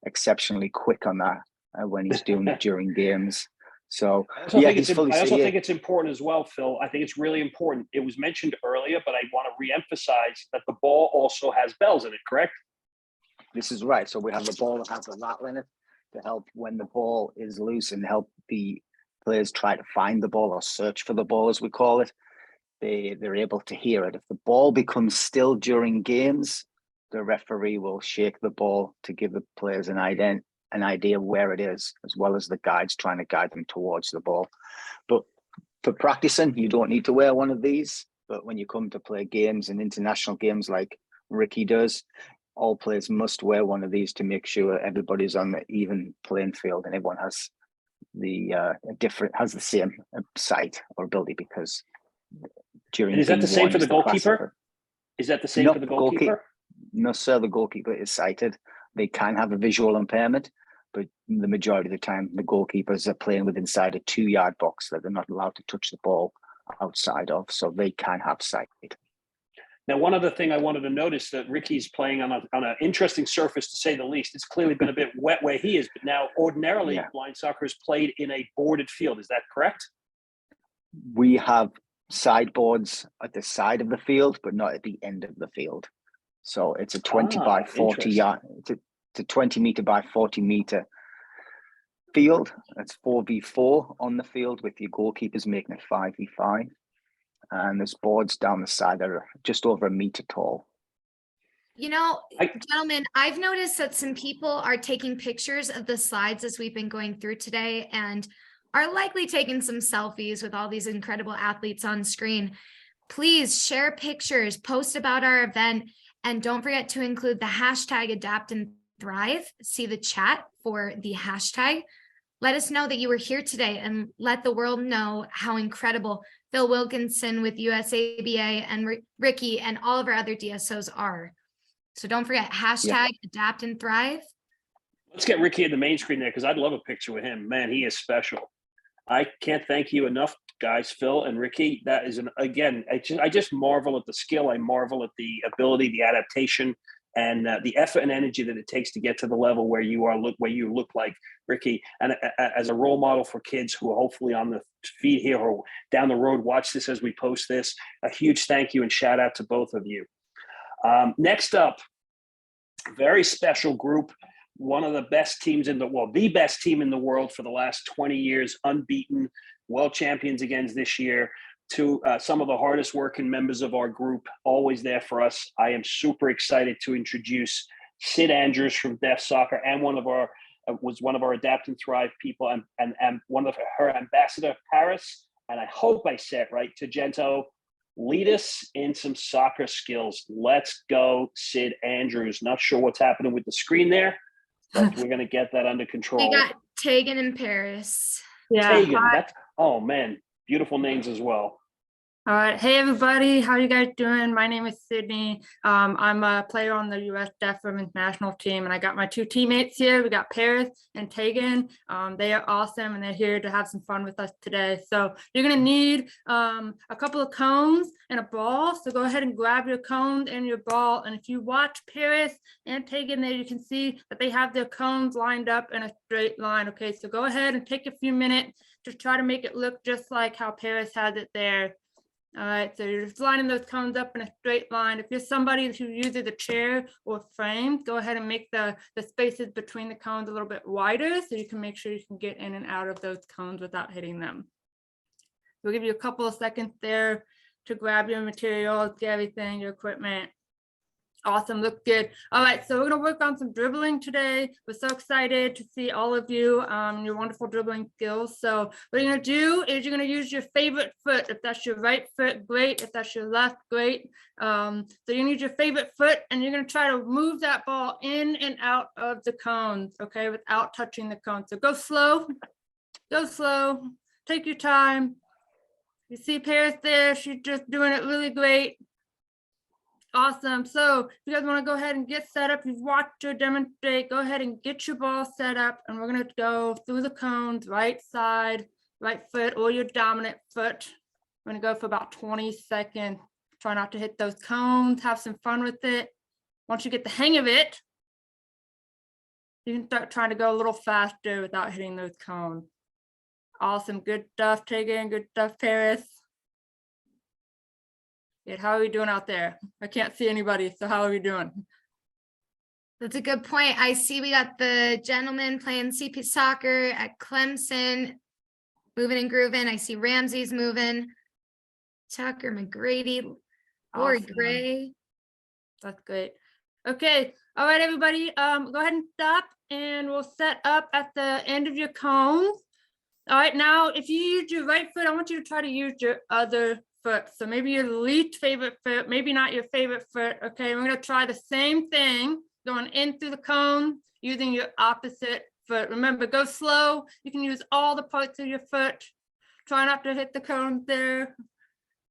Speaker 7: exceptionally quick on that when he's doing it during games. So
Speaker 1: I also
Speaker 7: yeah,
Speaker 1: think
Speaker 7: he's fully.
Speaker 1: think it's important as well, Phil. I think it's really important. It was mentioned earlier, but I want to reemphasize that the ball also has bells in it, correct?
Speaker 7: This is right. So we have the ball that has a rattle in it to help when the ball is loose and help the players try to find the ball or search for the ball, as we call it. They're able to hear it. If the ball becomes still during games, the referee will shake the ball to give the players an idea where it is, as well as the guides trying to guide them towards the ball. But for practicing, you don't need to wear one of these. But when you come to play games and international games like Ricky does, all players must wear one of these to make sure everybody's on the even playing field and everyone has the same sight or ability, because during
Speaker 1: And is that the same for the goalkeeper?
Speaker 7: classic.
Speaker 1: Is that the same
Speaker 7: No,
Speaker 1: for the goalkeeper?
Speaker 7: No, sir. The goalkeeper is sighted. They can have a visual impairment, but the majority of the time, the goalkeepers are playing with inside a 2-yard box that they're not allowed to touch the ball outside of, so they can have sight.
Speaker 1: Now, one other thing I wanted to notice, that Ricky's playing on an interesting surface, to say the least. It's clearly been a bit wet where he is, but now ordinarily blind soccer is played in a boarded field. Is that correct?
Speaker 7: We have sideboards at the side of the field, but not at the end of the field. So it's a 20 by 40 yard. It's a 20 meter by 40 meter field. That's 4v4 on the field, with your goalkeepers making it 5v5. And there's boards down the side that are just over 1 meter tall.
Speaker 2: You know, gentlemen, I've noticed that some people are taking pictures of the slides as we've been going through today, and are likely taking some selfies with all these incredible athletes on screen. Please share pictures, post about our event, and don't forget to include the hashtag Adapt and Thrive. See the chat for the hashtag. Let us know that you were here today, and let the world know how incredible Phil Wilkinson with USABA and Ricky and all of our other DSOs are. So don't forget, hashtag Adapt and Thrive.
Speaker 1: Let's get Ricky in the main screen there, because I'd love a picture with him. Man, he is special. I can't thank you enough, guys, Phil and Ricky. That is again, I just marvel at the skill. I marvel at the ability, the adaptation, and the effort and energy that it takes to get to the level where you look like Ricky. And as a role model for kids who are hopefully on the feed here or down the road, watch this as we post this. A huge thank you and shout out to both of you. Next up, very special group. One of the best teams the best team in the world for the last 20 years, unbeaten, world champions again this year. To some of the hardest working members of our group, always there for us. I am super excited to introduce Sid Andrews from Deaf Soccer, and was one of our Adapt and Thrive people, and one of her ambassador, Paris. And I hope I said right, to Gento. Lead us in some soccer skills. Let's go, Sid Andrews. Not sure what's happening with the screen there, but we're going to get that under control.
Speaker 2: We got Tegan in Paris.
Speaker 5: Yeah.
Speaker 1: Tegan, oh man, beautiful names as well.
Speaker 8: All right. Hey, everybody. How you guys doing? My name is Sydney. I'm a player on the U.S. Deaf Women's National Team, and I got my two teammates here. We got Paris and Tegan. They are awesome, and they're here to have some fun with us today. So you're going to need a couple of cones and a ball. So go ahead and grab your cones and your ball. And if you watch Paris and Tegan there, you can see that they have their cones lined up in a straight line. Okay, so go ahead and take a few minutes to try to make it look just like how Paris has it there. All right, so you're just lining those cones up in a straight line. If you're somebody who uses a chair or frame, go ahead and make the spaces between the cones a little bit wider so you can make sure you can get in and out of those cones without hitting them. We'll give you a couple of seconds there to grab your materials, get everything, your equipment. Awesome, look good. All right, so we're gonna work on some dribbling today. We're so excited to see all of you, your wonderful dribbling skills. So what you're gonna do is you're gonna use your favorite foot. If that's your right foot, great. If that's your left, great. So you need your favorite foot and you're gonna try to move that ball in and out of the cones, okay, without touching the cone. So go slow, take your time. You see Paris there, she's just doing it really great. Awesome. So if you guys want to go ahead and get set up, you've watched her demonstrate, go ahead and get your ball set up, and we're going to go through the cones, right side, right foot, or your dominant foot. We're going to go for about 20 seconds. Try not to hit those cones, have some fun with it. Once you get the hang of it, you can start trying to go a little faster without hitting those cones. Awesome. Good stuff, Tegan. Good stuff, Paris. Good. How are we doing out there? I can't see anybody, so how are we doing?
Speaker 2: That's a good point. I see we got the gentleman playing CP soccer at Clemson, moving and grooving. I see Ramsey's moving. Tucker McGrady, Lori
Speaker 8: Awesome.
Speaker 2: Gray.
Speaker 8: That's great. Okay. All right, everybody. Go ahead and stop and we'll set up at the end of your cones. All right, now if you use your right foot, I want you to try to use your other foot. So maybe your least favorite foot, maybe not your favorite foot. Okay, we're gonna try the same thing, going in through the cone, using your opposite foot. Remember, go slow. You can use all the parts of your foot. Try not to hit the cone there.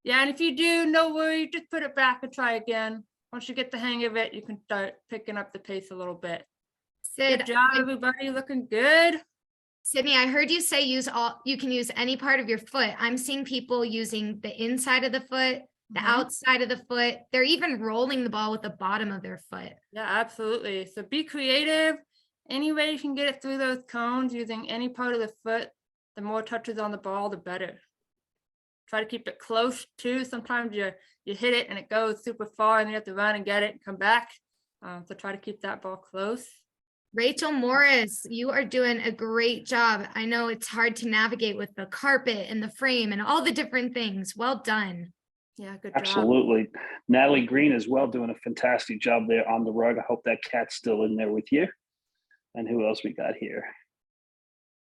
Speaker 8: Yeah, and if you do, no worry, just put it back and try again. Once you get the hang of it, you can start picking up the pace a little bit. Good
Speaker 2: Sid,
Speaker 8: job, everybody, looking good.
Speaker 2: Sydney, I heard you say you can use any part of your foot. I'm seeing people using the inside of the foot, the
Speaker 8: Mhm.
Speaker 2: outside of the foot. They're even rolling the ball with the bottom of their foot.
Speaker 8: Yeah, absolutely. So be creative. Any way you can get it through those cones using any part of the foot, the more touches on the ball, the better. Try to keep it close too. Sometimes you hit it and it goes super far and you have to run and get it and come back. So try to keep that ball close.
Speaker 2: Rachel Morris, you are doing a great job. I know it's hard to navigate with the carpet and the frame and all the different things. Well done.
Speaker 8: Yeah, good job.
Speaker 1: Absolutely. Natalie Green as well, doing a fantastic job there on the rug. I hope that cat's still in there with you. And who else we got here?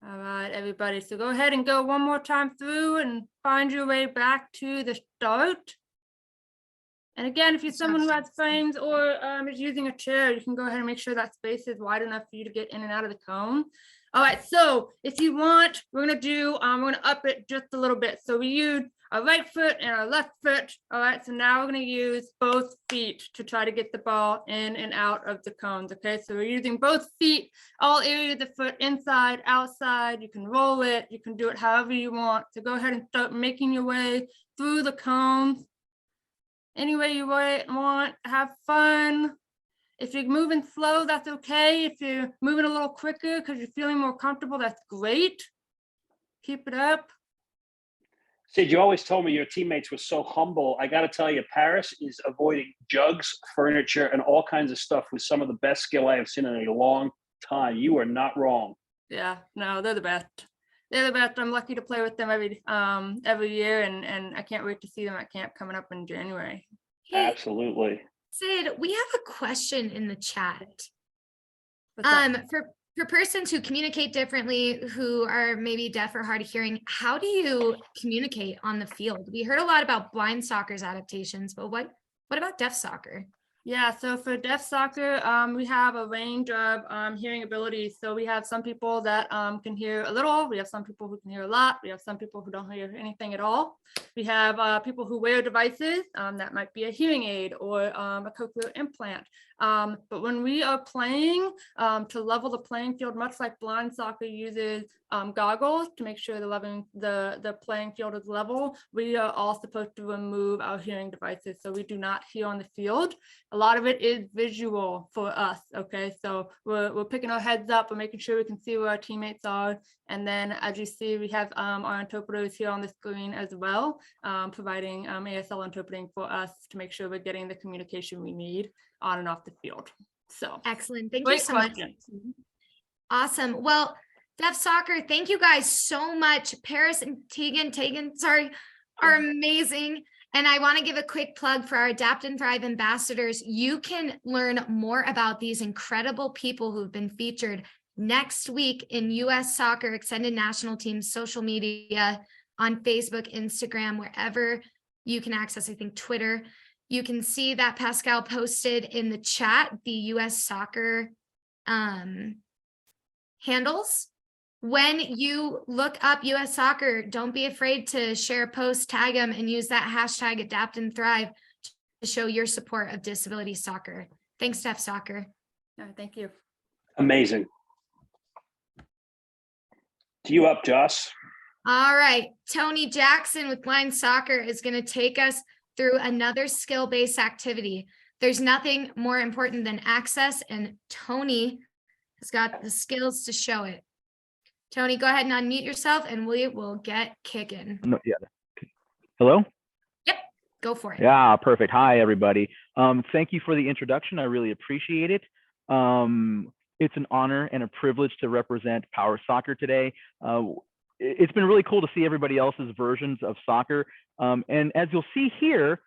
Speaker 8: All right, everybody. So go ahead and go one more time through and find your way back to the start. And again, if you're someone who has frames or is using a chair, you can go ahead and make sure that space is wide enough for you to get in and out of the cone. All right, so if you want, we're gonna up it just a little bit. So we used our right foot and our left foot. All right, so now we're gonna use both feet to try to get the ball in and out of the cones, okay? So we're using both feet, all areas of the foot, inside, outside. You can roll it, you can do it however you want. So go ahead and start making your way through the cones. Any way you want, have fun. If you're moving slow, that's okay. If you're moving a little quicker because you're feeling more comfortable, that's great. Keep it up.
Speaker 1: Sid, you always told me your teammates were so humble. I got to tell you, Paris is avoiding jugs, furniture, and all kinds of stuff with some of the best skill I have seen in a long time. You are not wrong.
Speaker 8: Yeah, no, they're the best. They're the best. I'm lucky to play with them every year, and I can't wait to see them at camp coming up in January.
Speaker 2: Hey,
Speaker 1: Absolutely.
Speaker 2: Sid, we have a question in the chat.
Speaker 8: What's up?
Speaker 2: For persons who communicate differently, who are maybe deaf or hard of hearing, how do you communicate on the field? We heard a lot about blind soccer's adaptations, but what about deaf soccer?
Speaker 8: Yeah, so for deaf soccer, we have a range of hearing abilities. So we have some people that can hear a little, we have some people who can hear a lot, we have some people who don't hear anything at all. We have people who wear devices that might be a hearing aid or a cochlear implant. But when we are playing to level the playing field, much like blind soccer uses goggles to make sure the playing field is level, we are all supposed to remove our hearing devices so we do not hear on the field. A lot of it is visual for us, okay? So we're picking our heads up, we're making sure we can see where our teammates are. And then as you see, we have our interpreters here on the screen as well, providing ASL interpreting for us to make sure we're getting the communication we need on and off the field. So
Speaker 2: Excellent. Thank you
Speaker 8: great
Speaker 2: so much.
Speaker 8: question.
Speaker 2: Awesome. Well, Deaf Soccer, thank you guys so much. Paris and Tegan, sorry, are amazing. And I want to give a quick plug for our Adapt and Thrive ambassadors. You can learn more about these incredible people who've been featured next week in US Soccer Extended National Team's social media on Facebook, Instagram, wherever you can access, I think Twitter. You can see that Pascal posted in the chat the US Soccer handles. When you look up US Soccer, don't be afraid to share a post, tag them, and use that hashtag Adapt and Thrive to show your support of disability soccer. Thanks, Deaf Soccer.
Speaker 8: Thank you.
Speaker 1: Amazing. To you up, Joss.
Speaker 2: All right, Tony Jackson with Blind Soccer is going to take us through another skill-based activity. There's nothing more important than access, and Tony has got the skills to show it. Tony, go ahead and unmute yourself and we will get kicking.
Speaker 6: No, yeah. Hello?
Speaker 2: Yep, go for it.
Speaker 6: Yeah, perfect. Hi, everybody. Thank you for the introduction. I really appreciate it. It's an honor and a privilege to represent Power Soccer today. It's been really cool to see everybody else's versions of soccer. And as you'll see here,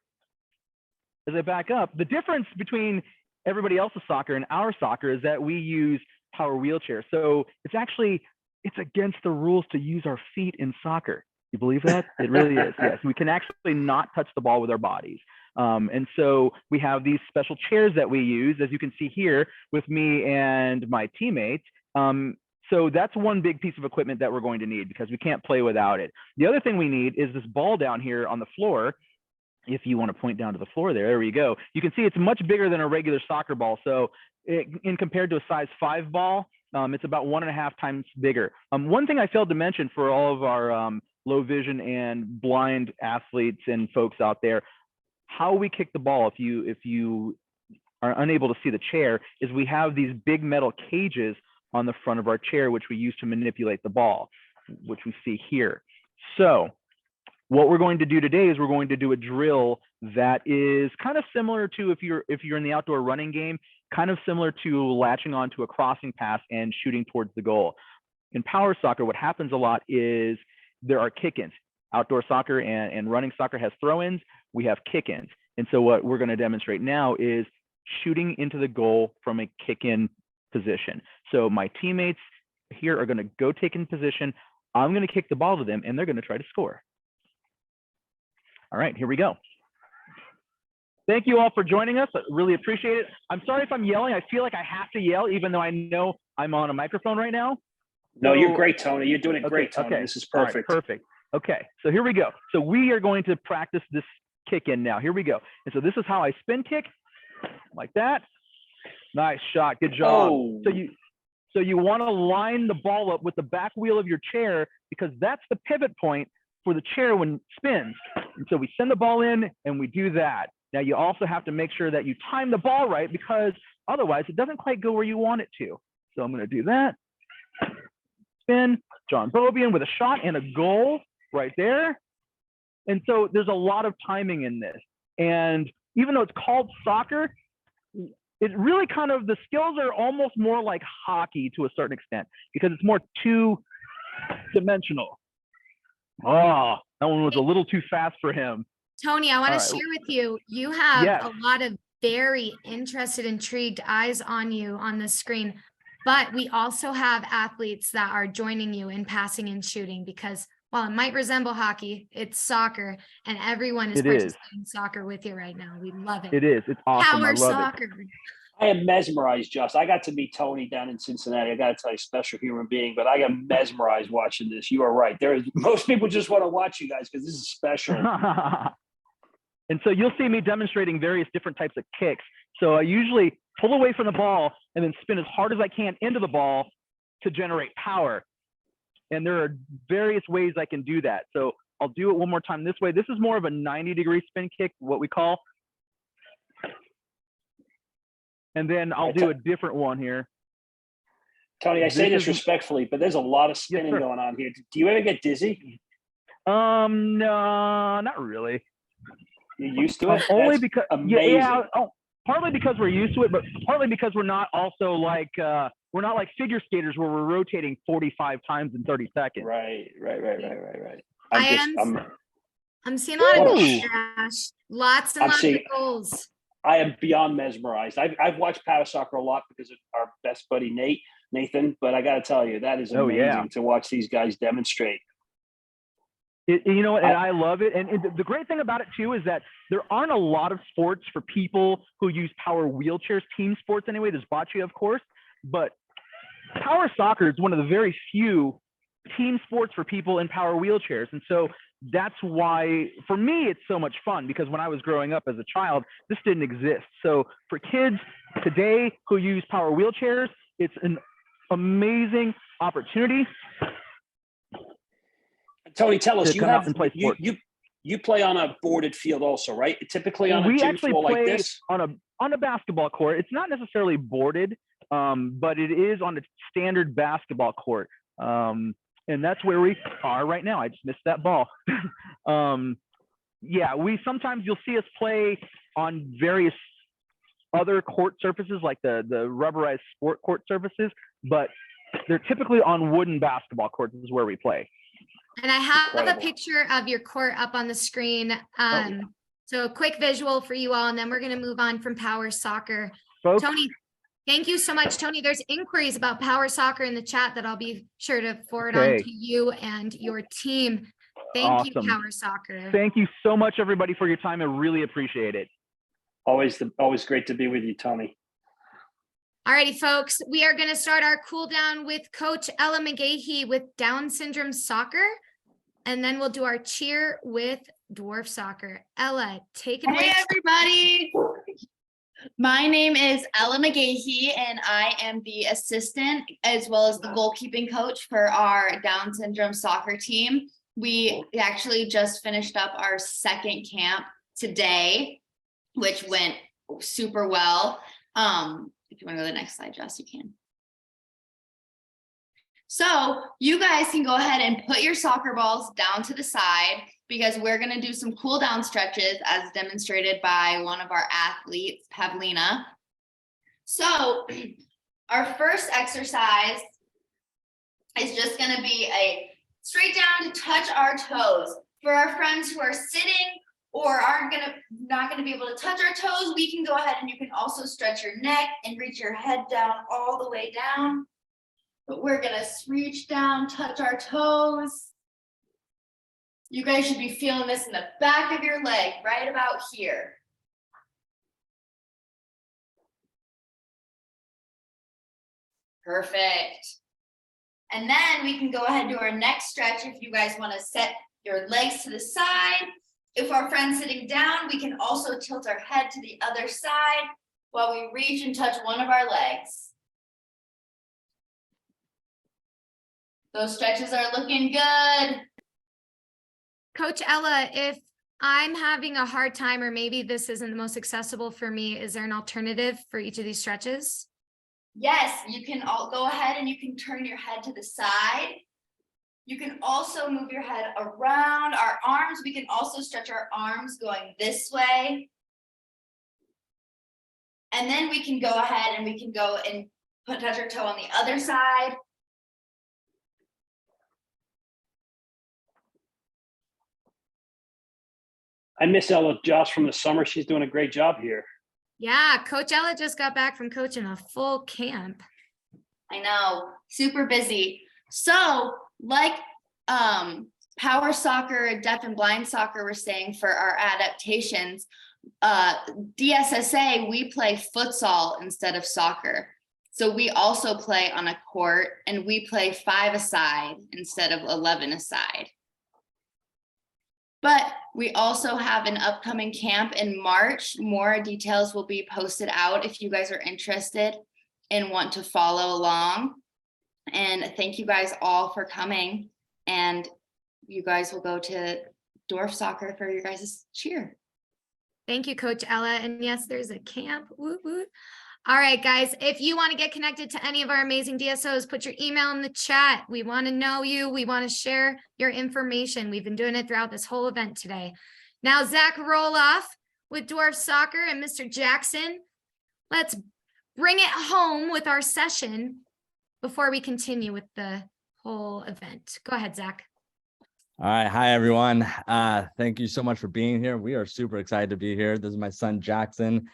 Speaker 6: as I back up, the difference between everybody else's soccer and our soccer is that we use power wheelchairs. So it's against the rules to use our feet in soccer. You believe that? It really is. Yes, we can actually not touch the ball with our bodies. And so we have these special chairs that we use, as you can see here with me and my teammates. So that's one big piece of equipment that we're going to need because we can't play without it. The other thing we need is this ball down here on the floor. If you want to point down to the floor there we go. You can see it's much bigger than a regular soccer ball. So in compared to a size 5 ball, it's about 1.5 times bigger. One thing I failed to mention for all of our low vision and blind athletes and folks out there, how we kick the ball, if you are unable to see the chair, is we have these big metal cages on the front of our chair, which we use to manipulate the ball, which we see here. So what we're going to do today is we're going to do a drill that is kind of similar to if you're in the outdoor running game, kind of similar to latching onto a crossing pass and shooting towards the goal. In power soccer, what happens a lot is there are kick-ins. Outdoor soccer and running soccer has throw-ins. We have kick-ins. And so what we're going to demonstrate now is shooting into the goal from a kick-in position. So my teammates here are going to go take in position. I'm going to kick the ball to them, and they're going to try to score. All right, here we go. Thank you all for joining us. I really appreciate it. I'm sorry if I'm yelling. I feel like I have to yell, even though I know I'm on a microphone right now.
Speaker 1: No,
Speaker 6: So,
Speaker 1: you're great, Tony. You're doing it great, Tony.
Speaker 6: Okay.
Speaker 1: This is
Speaker 6: All right,
Speaker 1: perfect.
Speaker 6: perfect. Okay, so here we go. So we are going to practice this kick in now. Here we go. And so this is how I spin kick, like that. Nice shot. Good job.
Speaker 1: Oh.
Speaker 6: So you want to line the ball up with the back wheel of your chair because that's the pivot point for the chair when it spins. And so we send the ball in and we do that. Now you also have to make sure that you time the ball right because otherwise it doesn't quite go where you want it to. So I'm going to do that. Spin. John Bobian with a shot and a goal right there. And so there's a lot of timing in this. And even though it's called soccer, it really kind of, the skills are almost more like hockey to a certain extent because it's more two-dimensional. Oh, that one was a little too fast for him.
Speaker 2: Tony, I want to
Speaker 6: All right.
Speaker 2: share with you, you have
Speaker 6: Yes.
Speaker 2: a lot of very interested, intrigued eyes on you on the screen, but we also have athletes that are joining you in passing and shooting because while it might resemble hockey, it's soccer, and everyone is
Speaker 6: It is.
Speaker 2: participating in soccer with you right now. We love it.
Speaker 6: It is. It's awesome. I
Speaker 2: Power
Speaker 6: love it.
Speaker 2: soccer.
Speaker 1: I am mesmerized, Josh. I got to meet Tony down in Cincinnati. I got to tell you, special human being, but I got mesmerized watching this. You are right. Most people just want to watch you guys because this is special.
Speaker 6: And so you'll see me demonstrating various different types of kicks. So I usually pull away from the ball and then spin as hard as I can into the ball to generate power. And there are various ways I can do that. So I'll do it one more time this way. This is more of a 90-degree spin kick, what we call. And then I'll do a different one here.
Speaker 1: Tony, I say
Speaker 6: This
Speaker 1: this
Speaker 6: is-
Speaker 1: respectfully, but there's a lot of spinning
Speaker 6: sir.
Speaker 1: going on here. Do you ever get dizzy?
Speaker 6: No, not really.
Speaker 1: You used to it?
Speaker 6: Only
Speaker 1: That's
Speaker 6: because
Speaker 1: amazing.
Speaker 6: partly because we're used to it, but partly because we're not also like we're not like figure skaters where we're rotating 45 times in 30 seconds.
Speaker 1: Right.
Speaker 2: I'm seeing a lot of
Speaker 6: Ooh.
Speaker 2: goals, Josh. Lots and
Speaker 1: I'm
Speaker 2: lots
Speaker 1: seeing-
Speaker 2: of goals.
Speaker 1: I am beyond mesmerized. I've watched power soccer a lot because of our best buddy Nathan, but I got to tell you, that is
Speaker 6: Oh,
Speaker 1: amazing
Speaker 6: yeah.
Speaker 1: to watch these guys demonstrate.
Speaker 6: You know what? And I love it. And the great thing about it too is that there aren't a lot of sports for people who use power wheelchairs, team sports anyway. There's bocce, of course, but power soccer is one of the very few team sports for people in power wheelchairs. And so that's why, for me, it's so much fun, because when I was growing up as a child, this didn't exist. So for kids today who use power wheelchairs, it's an amazing opportunity.
Speaker 1: Tony, tell us,
Speaker 6: To come out and play sports.
Speaker 1: you play on a boarded field also, right? Typically on a
Speaker 6: We
Speaker 1: gym
Speaker 6: actually
Speaker 1: floor like
Speaker 6: play
Speaker 1: this.
Speaker 6: on a basketball court. It's not necessarily boarded, but it is on a standard basketball court. And that's where we are right now. I just missed that ball. Yeah, sometimes you'll see us play on various other court surfaces, like the rubberized sport court surfaces, but they're typically on wooden basketball courts. This is where we play.
Speaker 2: And I have
Speaker 1: Incredible.
Speaker 2: a picture of your court up on the screen. So a quick visual for you all, and then we're going to move on from power soccer.
Speaker 6: Folks,
Speaker 2: Tony, thank you so much, Tony. There's inquiries about power soccer in the chat that I'll be sure to forward on
Speaker 6: Okay.
Speaker 2: to you and your team. Thank you,
Speaker 6: Awesome.
Speaker 2: power soccer.
Speaker 6: thank you so much, everybody, for your time. I really appreciate it.
Speaker 1: Always great to be with you, Tony.
Speaker 2: Alrighty, folks, we are going to start our cool down with Coach Ella McGahee with Down syndrome soccer, and then we'll do our cheer with dwarf soccer. Ella, take it away.
Speaker 9: Hey everybody. My name is Ella McGahee and I am the assistant as well as the goalkeeping coach for our Down syndrome soccer team. We actually just finished up our second camp today, which went super well. If you want to go to the next slide, Jess, you can. So you guys can go ahead and put your soccer balls down to the side because we're going to do some cool down stretches as demonstrated by one of our athletes, Pavlina. So our first exercise is just going to be a straight down to touch our toes. For our friends who are sitting or not gonna be able to touch our toes, we can go ahead and you can also stretch your neck and reach your head down all the way down. But we're gonna reach down, touch our toes. You guys should be feeling this in the back of your leg, right about here. Perfect. And then we can go ahead and do our next stretch if you guys want to set your legs to the side. If our friend's sitting down, we can also tilt our head to the other side while we reach and touch one of our legs. Those stretches are looking good.
Speaker 2: Coach Ella, if I'm having a hard time, or maybe this isn't the most accessible for me, is there an alternative for each of these stretches?
Speaker 9: Yes, you can all go ahead and you can turn your head to the side. You can also move your head around our arms. We can also stretch our arms going this way. And then we can go ahead and we can go and touch our toe on the other side.
Speaker 1: I miss Ella Josh from the summer. She's doing a great job here.
Speaker 2: Yeah, Coach Ella just got back from coaching a full camp.
Speaker 9: I know, super busy. So like power soccer, deaf and blind soccer, we're saying for our adaptations, DSSA, we play futsal instead of soccer. So we also play on a court, and we play 5-a-side instead of 11-a-side. But we also have an upcoming camp in March. More details will be posted out if you guys are interested and want to follow along. And thank you guys all for coming. And you guys will go to Dwarf Soccer for your guys' cheer.
Speaker 2: Thank you, Coach Ella. And yes, there's a camp. Woot, woot. All right, guys, if you want to get connected to any of our amazing DSOs, put your email in the chat. We want to know you. We want to share your information. We've been doing it throughout this whole event today. Now, Zach Roloff with Dwarf Soccer and Mr. Jackson, let's bring it home with our session before we continue with the whole event. Go ahead, Zach.
Speaker 10: All right. Hi, everyone. Thank you so much for being here. We are super excited to be here. This is my son, Jackson.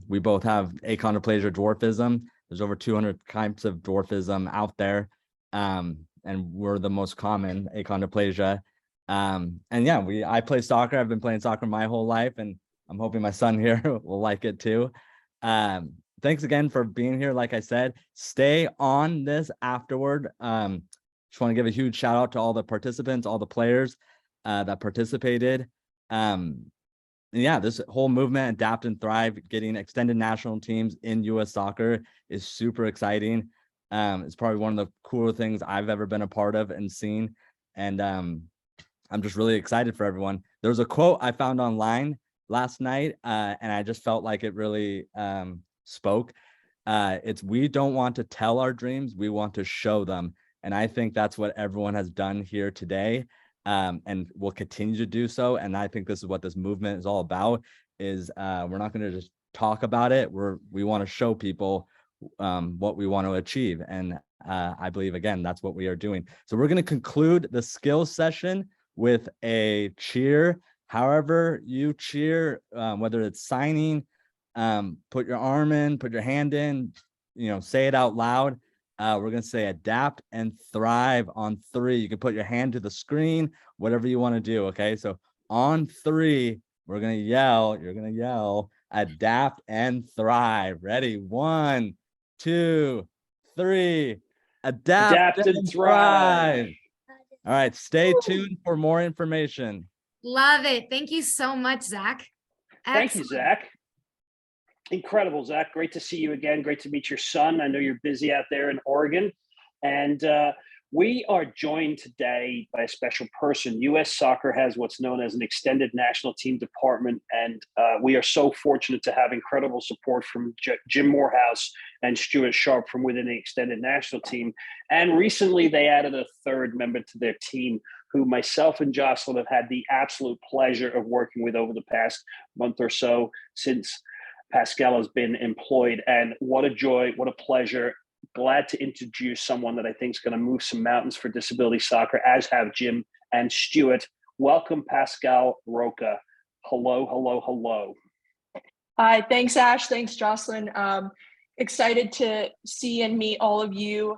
Speaker 10: We both have achondroplasia dwarfism. There's over 200 types of dwarfism out there. And we're the most common achondroplasia. And yeah, I play soccer. I've been playing soccer my whole life, and I'm hoping my son here will like it too. Thanks again for being here. Like I said, stay on this afterward. Just want to give a huge shout out to all the participants, all the players that participated. And yeah, this whole movement, Adapt and Thrive, getting extended national teams in U.S. soccer is super exciting. It's probably one of the cooler things I've ever been a part of and seen. And I'm just really excited for everyone. There was a quote I found online last night, and I just felt like it really spoke. It's, we don't want to tell our dreams, we want to show them. And I think that's what everyone has done here today. And will continue to do so. And I think this is what this movement is all about, is we're not going to just talk about it. We want to show people what we want to achieve. And I believe, again, that's what we are doing. So we're going to conclude the skills session with a cheer. However you cheer, whether it's signing, put your arm in, put your hand in, say it out loud. We're going to say adapt and thrive on 3. You can put your hand to the screen, whatever you want to do. Okay. So on 3, we're going to yell, you're going to yell, adapt and thrive. Ready? 1, 2, 3, adapt and thrive. All right. Stay tuned for more information.
Speaker 2: Love it. Thank you so much, Zach.
Speaker 1: Thank you, Zach. Incredible, Zach. Great to see you again. Great to meet your son. I know you're busy out there in Oregon. And we are joined today by a special person. U.S. Soccer has what's known as an extended national team department. And we are so fortunate to have incredible support from Jim Morehouse and Stuart Sharp from within the extended national team. And recently they added a 3rd member to their team, who myself and Jocelyn have had the absolute pleasure of working with over the past month or so since Pascal has been employed. And what a joy, what a pleasure. Glad to introduce someone that I think is going to move some mountains for disability soccer, as have Jim and Stuart. Welcome, Pascal Roca. Hello, hello, hello.
Speaker 11: Hi, thanks, Ash. Thanks, Jocelyn. Excited to see and meet all of you.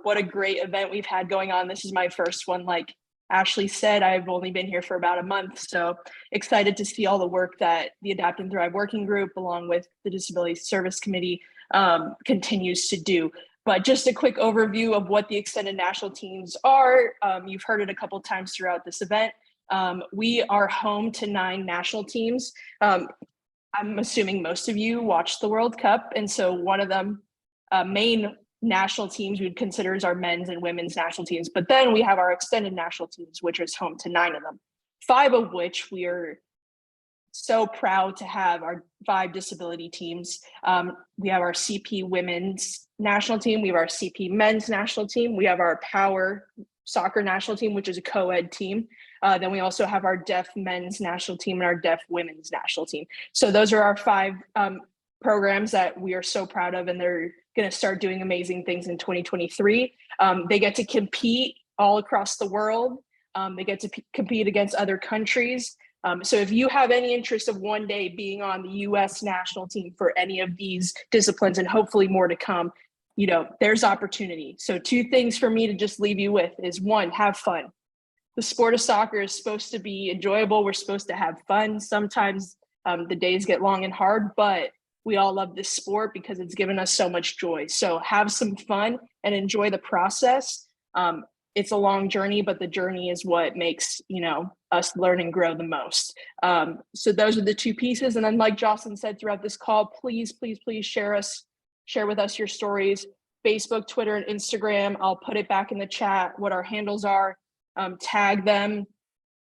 Speaker 11: What a great event we've had going on. This is my first one, like Ashley said. I've only been here for about a month, so excited to see all the work that the Adapt and Thrive Working Group, along with the Disability Service Committee, continues to do. But just a quick overview of what the extended national teams are. You've heard it a couple times throughout this event. We are home to 9 national teams. I'm assuming most of you watched the World Cup, and so one of them main national teams we'd consider as our men's and women's national teams. But then we have our extended national teams, which is home to 9 of them, 5 of which we are so proud to have our 5 disability teams. We have our CP women's national team. We have our CP men's national team. We have our power soccer national team, which is a co-ed team. Then we also have our deaf men's national team and our deaf women's national team. So those are our 5 programs that we are so proud of, and they're going to start doing amazing things in 2023. They get to compete all across the world. They get to compete against other countries. So if you have any interest of one day being on the U.S. national team for any of these disciplines, and hopefully more to come, there's opportunity. So 2 things for me to just leave you with is 1, have fun. the sport of soccer is supposed to be enjoyable. We're supposed to have fun. Sometimes the days get long and hard, but we all love this sport because it's given us so much joy. So have some fun and enjoy the process. It's a long journey, but the journey is what makes, us learn and grow the most. So those are the two pieces. And then like Jocelyn said throughout this call, please, please, please share with us your stories, Facebook, Twitter, and Instagram. I'll put it back in the chat, what our handles are, tag them.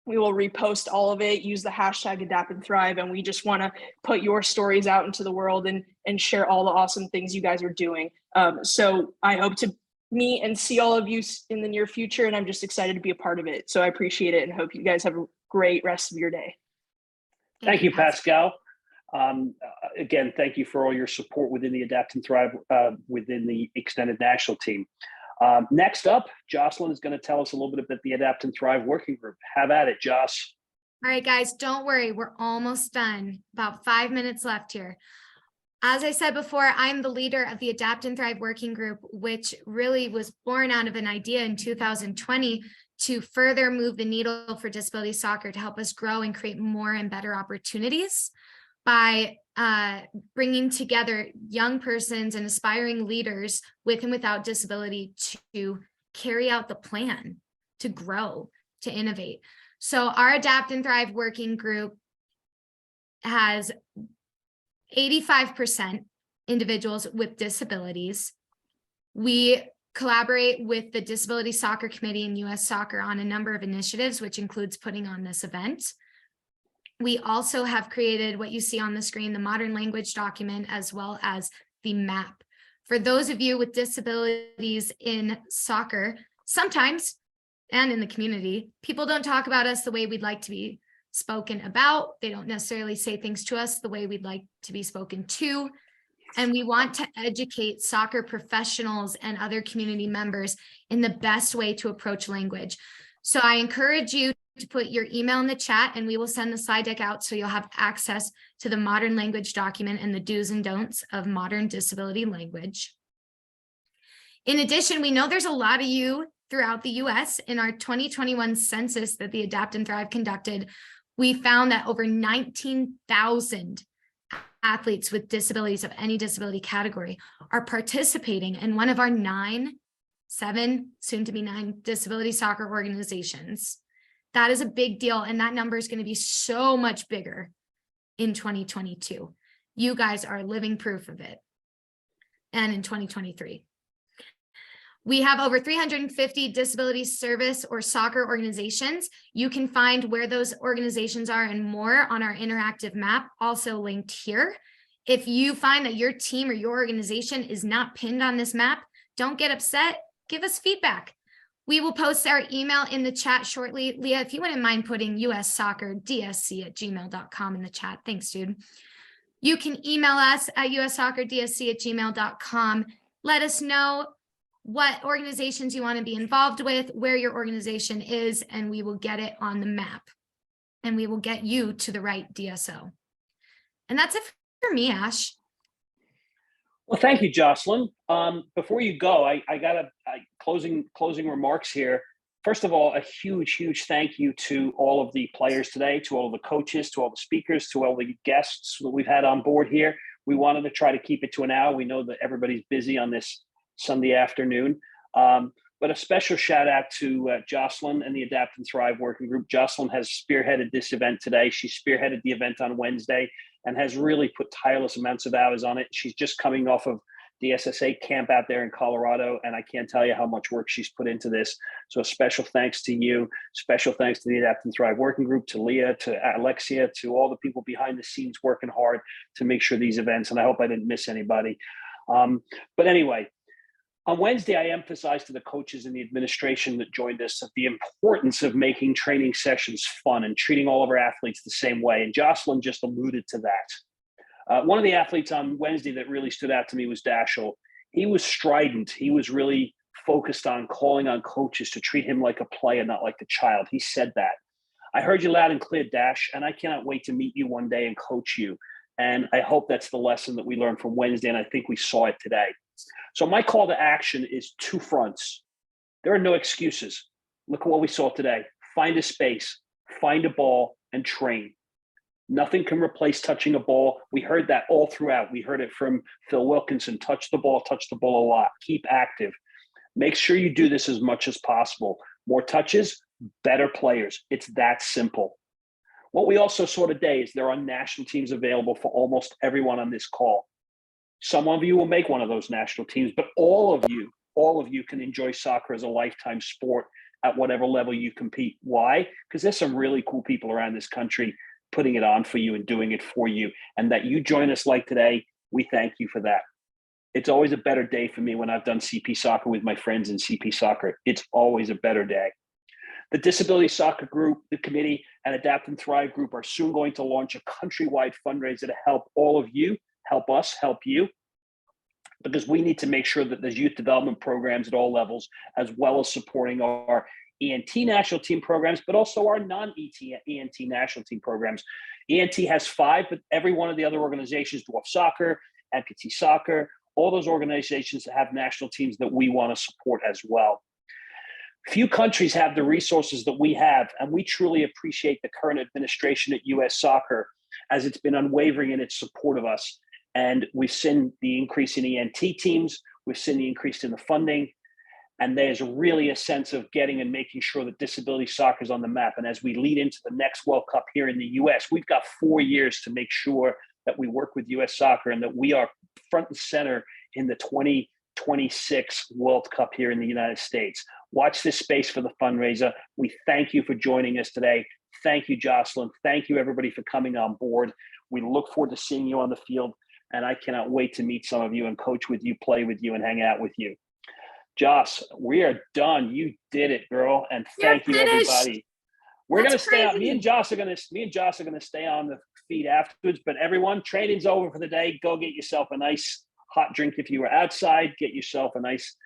Speaker 11: We will repost all of it, use the hashtag Adapt and Thrive. And we just want to put your stories out into the world and share all the awesome things you guys are doing. So I hope to meet and see all of you in the near future. And I'm just excited to be a part of it. So I appreciate it and hope you guys have a great rest of your day.
Speaker 1: Thank you, Pascal. Again, thank you for all your support within the Adapt and Thrive within the extended national team. Next up, Jocelyn is going to tell us a little bit about the Adapt and Thrive working group. Have at it, Joss.
Speaker 2: All right, guys, don't worry. We're almost done. About 5 minutes left here. As I said before, I'm the leader of the Adapt and Thrive working group, which really was born out of an idea in 2020 to further move the needle for disability soccer to help us grow and create more and better opportunities by bringing together young persons and aspiring leaders with and without disability to carry out the plan, to grow, to innovate. So our Adapt and Thrive working group has 85% individuals with disabilities. We collaborate with the Disability Soccer Committee and US Soccer on a number of initiatives, which includes putting on this event. We also have created what you see on the screen, the modern language document, as well as the map. For those of you with disabilities in soccer, sometimes, and in the community, people don't talk about us the way we'd like to be spoken about. They don't necessarily say things to us the way we'd like to be spoken to. And we want to educate soccer professionals and other community members in the best way to approach language. So I encourage you to put your email in the chat and we will send the slide deck out so you'll have access to the modern language document and the do's and don'ts of modern disability language. In addition, we know there's a lot of you throughout the US. In our 2021 census that the Adapt and Thrive conducted, we found that over 19,000 athletes with disabilities of any disability category are participating in one of our 7, soon to be 9 disability soccer organizations. That is a big deal. And that number is going to be so much bigger in 2022. You guys are living proof of it. And in 2023. We have over 350 disability service or soccer organizations. You can find where those organizations are and more on our interactive map, also linked here. If you find that your team or your organization is not pinned on this map, don't get upset, give us feedback. We will post our email in the chat shortly. Leah, if you wouldn't mind putting ussoccerdsc@gmail.com in the chat. Thanks, dude. You can email us at ussoccerdsc@gmail.com. Let us know what organizations you want to be involved with, where your organization is, and we will get it on the map. And we will get you to the right DSO. And that's it for me, Ash.
Speaker 1: Well, thank you, Jocelyn. Before you go, I got a closing remarks here. First of all, a huge thank you to all of the players today, to all of the coaches, to all the speakers, to all the guests that we've had on board here. We wanted to try to keep it to an hour. We know that everybody's busy on this Sunday afternoon. But a special shout out to Jocelyn and the Adapt and Thrive working group. Jocelyn has spearheaded this event today. She spearheaded the event on Wednesday and has really put tireless amounts of hours on it. She's just coming off of the SSA camp out there in Colorado, and I can't tell you how much work she's put into this. So a special thanks to you, special thanks to the Adapt and Thrive working group, to Leah, to Alexia, to all the people behind the scenes working hard to make sure these events, and I hope I didn't miss anybody. But anyway, on Wednesday, I emphasized to the coaches and the administration that joined us the importance of making training sessions fun and treating all of our athletes the same way. And Jocelyn just alluded to that. One of the athletes on Wednesday that really stood out to me was Dashel. He was strident. He was really focused on calling on coaches to treat him like a player, not like a child. He said that. I heard you loud and clear, Dash, and I cannot wait to meet you one day and coach you. And I hope that's the lesson that we learned from Wednesday, and I think we saw it today. So my call to action is 2 fronts. There are no excuses. Look at what we saw today. find a space, find a ball, and train. Nothing can replace touching a ball. We heard that all throughout. We heard it from Phil Wilkinson, touch the ball a lot, keep active. Make sure you do this as much as possible. More touches, better players. It's that simple. What we also saw today is there are national teams available for almost everyone on this call. Some of you will make one of those national teams, but all of you can enjoy soccer as a lifetime sport at whatever level you compete. Why? Because there's some really cool people around this country putting it on for you and doing it for you. And that you join us like today, we thank you for that. It's always a better day for me when I've done CP Soccer with my friends in CP Soccer. It's always a better day. The Disability Soccer Group, the committee, and Adapt and Thrive Group are soon going to launch a countrywide fundraiser to help all of you, help us, help you, because we need to make sure that there's youth development programs at all levels, as well as supporting our ENT national team programs, but also our non-ENT national team programs. ENT has 5, but every one of the other organizations, Dwarf Soccer, Amputee Soccer, all those organizations that have national teams that we want to support as well. Few countries have the resources that we have, and we truly appreciate the current administration at US Soccer as it's been unwavering in its support of us. And we've seen the increase in ENT teams, we've seen the increase in the funding, and there's really a sense of getting and making sure that disability soccer is on the map. And as we lead into the next World Cup here in the US, we've got 4 years to make sure that we work with US Soccer and that we are front and center in the 2026 World Cup here in the United States. Watch this space for the fundraiser. We thank you for joining us today. Thank you, Jocelyn. Thank you, everybody, for coming on board. We look forward to seeing you on the field, and I cannot wait to meet some of you and coach with you, play with you, and hang out with you. Joss, we are done. You did it, girl, and thank you, everybody. We're going to stay on. Me and Joss are going to stay on the feed afterwards. But everyone, training's over for the day. Go get yourself a nice hot drink if you were outside. Get yourself a nice